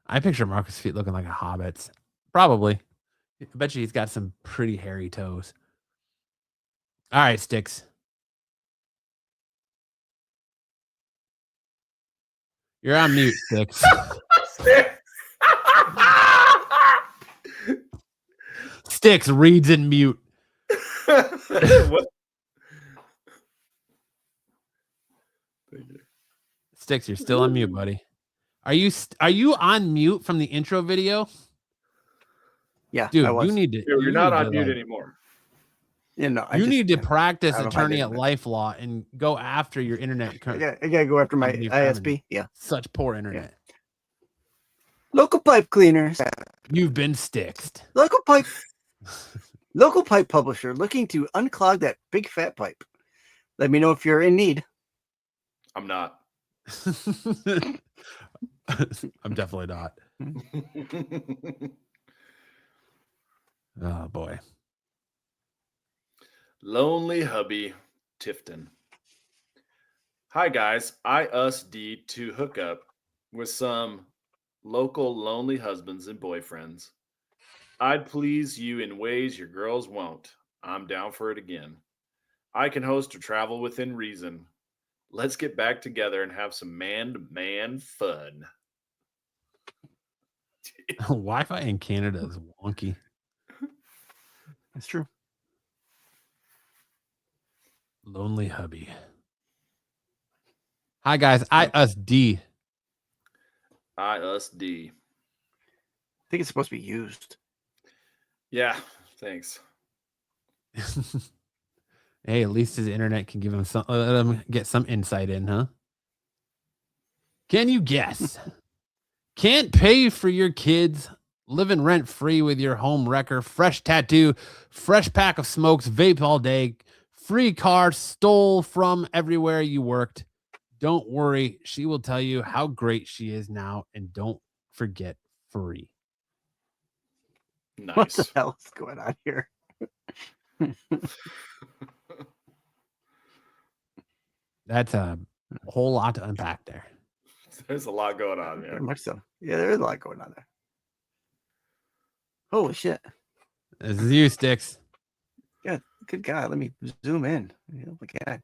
I picture Marcus' feet looking like a hobbit's. Probably. I bet you he's got some pretty hairy toes. All right, Styx. You're on mute, Styx. Styx reads in mute. What? Styx, you're still on mute, buddy. Are you on mute from the intro video? Yeah, Dude, I was. you need to. You're not on mute like, anymore. Yeah, no, I You just- need to practice I don't know if I attorney did at that. Life Law and go after your internet. I gotta go after my Company friend. ISP. Yeah, Such poor internet. local pipe cleaners, You've been Styxed. local pipe publisher looking to unclog that big fat pipe. Let me know if you're in need. I'm not. I'm definitely not. Oh boy. Lonely hubby Tifton. Hi guys, I used to hook up with some local lonely husbands and boyfriends. I'd please you in ways your girls won't. I'm down for it again. I can host or travel within reason. Let's get back together and have some man-to-man fun. Wi-Fi in Canada is wonky. That's true. Lonely hubby. Hi guys, ISD. ISD. I think it's supposed to be used. Yeah, thanks. Hey, at least his internet can give him some. Let him get some insight in, huh? Can you guess? Can't pay for your kids, living rent free with your home wrecker, fresh tattoo, fresh pack of smokes, vape all day, free car, stole from everywhere you worked. Don't worry, she will tell you how great she is now, and don't forget free. What the Nice. hell is going on here? That's a whole lot to unpack there. There's a lot going on Very there. much so. Yeah, there is a lot going on there. Holy shit. This is you, Sticks. Yeah, good God. Let me zoom in. Oh my God.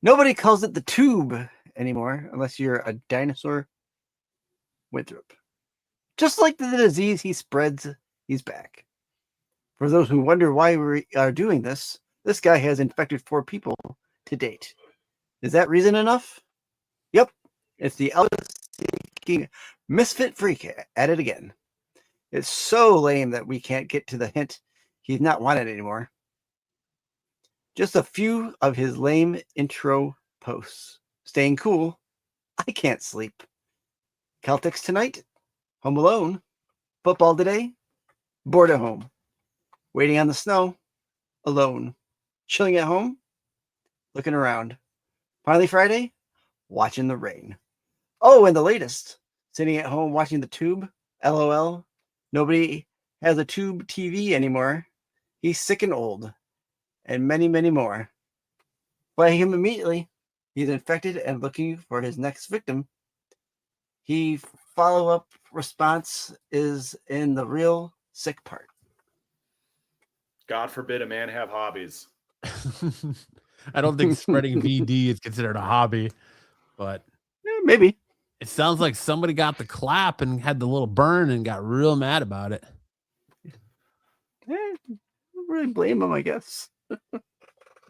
Nobody calls it the tube anymore unless you're a dinosaur Winthrop. Just like the disease he spreads, he's back. For those who wonder why we are doing this, this guy has infected 4 people to date. Is that reason enough? Yep. It's the seeking misfit freak at it again. It's so lame that we can't get to the hint he's not wanted anymore. Just a few of his lame intro posts. Staying cool. I can't sleep. Celtics tonight. Home alone. Football today. Bored at home. Waiting on the snow. Alone. Chilling at home. Looking around. Finally Friday. Watching the rain. Oh, and the latest. Sitting at home watching the tube. LOL. Nobody has a tube TV anymore. He's sick and old. And many, many more. Playing him immediately. He's infected and looking for his next victim. He follow-up response is in the real sick part. God forbid a man have hobbies. I don't think spreading VD is considered a hobby, but Maybe. it sounds like somebody got the clap and had the little burn and got real mad about it. Don't really blame him, I guess.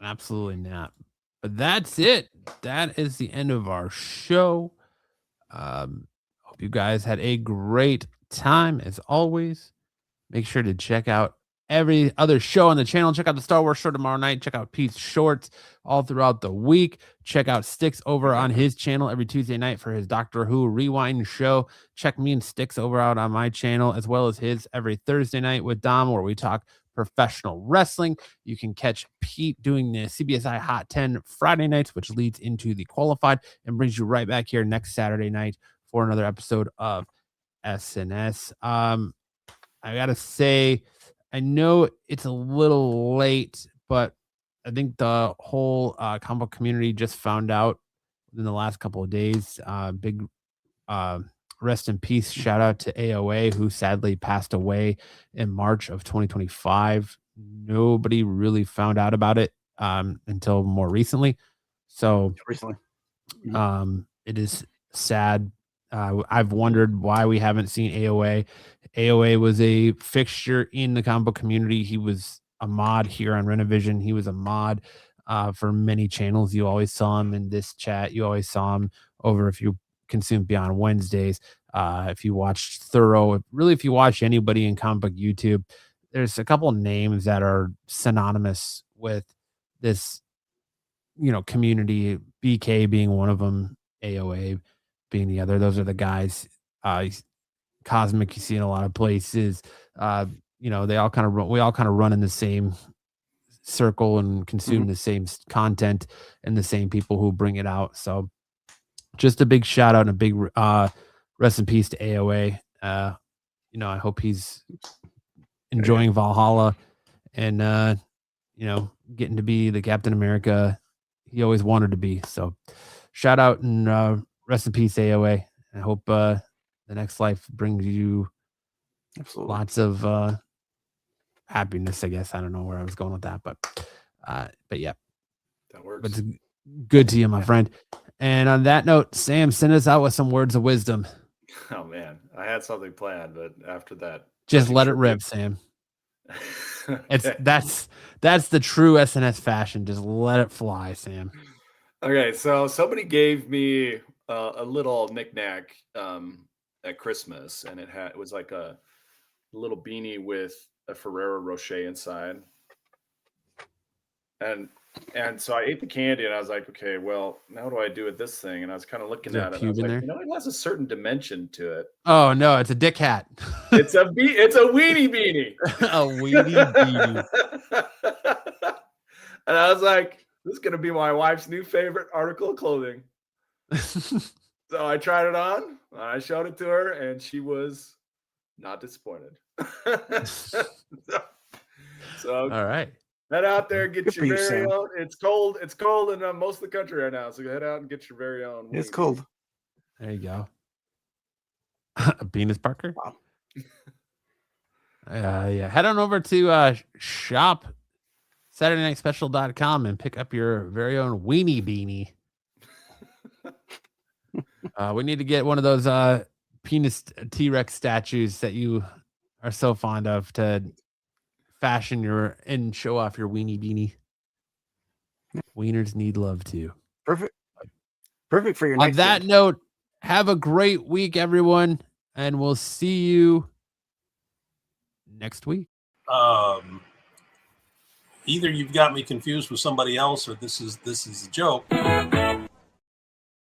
Absolutely not. But that's it. That is the end of our show. Hope you guys had a great time as always. Make sure to check out every other show on the channel. Check out the Star Wars show tomorrow night. Check out Pete's shorts all throughout the week. Check out Sticks over on his channel every Tuesday night for his Doctor Who Rewind show. Check me and Sticks over out on my channel as well as his every Thursday night with Dom, where we talk professional wrestling. You can catch Pete doing the CBSI Hot 10 Friday nights, which leads into the qualified and brings you right back here next Saturday night for another episode of SNS. I gotta say, I know it's a little late, but I think the whole comic book community just found out in the last couple of days. Big rest in peace. Shout out to AOA, who sadly passed away in March of 2025. Nobody really found out about it until more recently. So it is sad. I've wondered why we haven't seen AOA. AOA was a fixture in the comic book community. He was a mod here on Renovision. He was a mod for many channels. You always saw him in this chat. You always saw him over if you consumed Beyond Wednesdays. If you watched Thorough, really, if you watch anybody in comic book YouTube, there's a couple of names that are synonymous with this, community. BK being one of them, AOA being the other. Those are the guys. Cosmic, you see in a lot of places. They all kind of run. We all kind of run in the same circle and consume the same content and the same people who bring it out. So, just a big shout out and a big rest in peace to AOA. I hope he's enjoying Valhalla and getting to be the Captain America he always wanted to be. So, shout out and rest in peace, AOA. I hope the next life brings you lots of happiness, I guess. I don't know where I was going with that, but yeah, that works. But it's good to you, my friend. And on that note, Sam, send us out with some words of wisdom. Oh man, I had something planned, but after that, just let it rip, Sam. That's the true SNS fashion. Just let it fly, Sam. Okay, so somebody gave me a little knickknack at Christmas, and it was like a little beanie with a Ferrero Rocher inside, and so I ate the candy, and I was like, okay, well, now what do I do with this thing? And I was kind of looking at it, and I was like, it has a certain dimension to it. Oh no, it's a dick hat. It's a weenie beanie. A weenie beanie. And I was like, this is gonna be my wife's new favorite article of clothing. So So I tried it on. I showed it to her, and she was not disappointed. so All right. head out there, get Good for your you, very Sam. own. It's cold. It's cold in most of the country right now. So head out and get your very own. It's wing. cold. There you go. Venus Parker. Wow. Yeah. Head on over to shop SaturdayNightSpecial.com and pick up your very own weenie beanie. We need to get one of those penis T-Rex statues that you are so fond of to fashion your and show off your weenie beanie. Wieners need love too. Perfect for your On night. that note, have a great week, everyone, and we'll see you next week. Either you've got me confused with somebody else, or this is a joke.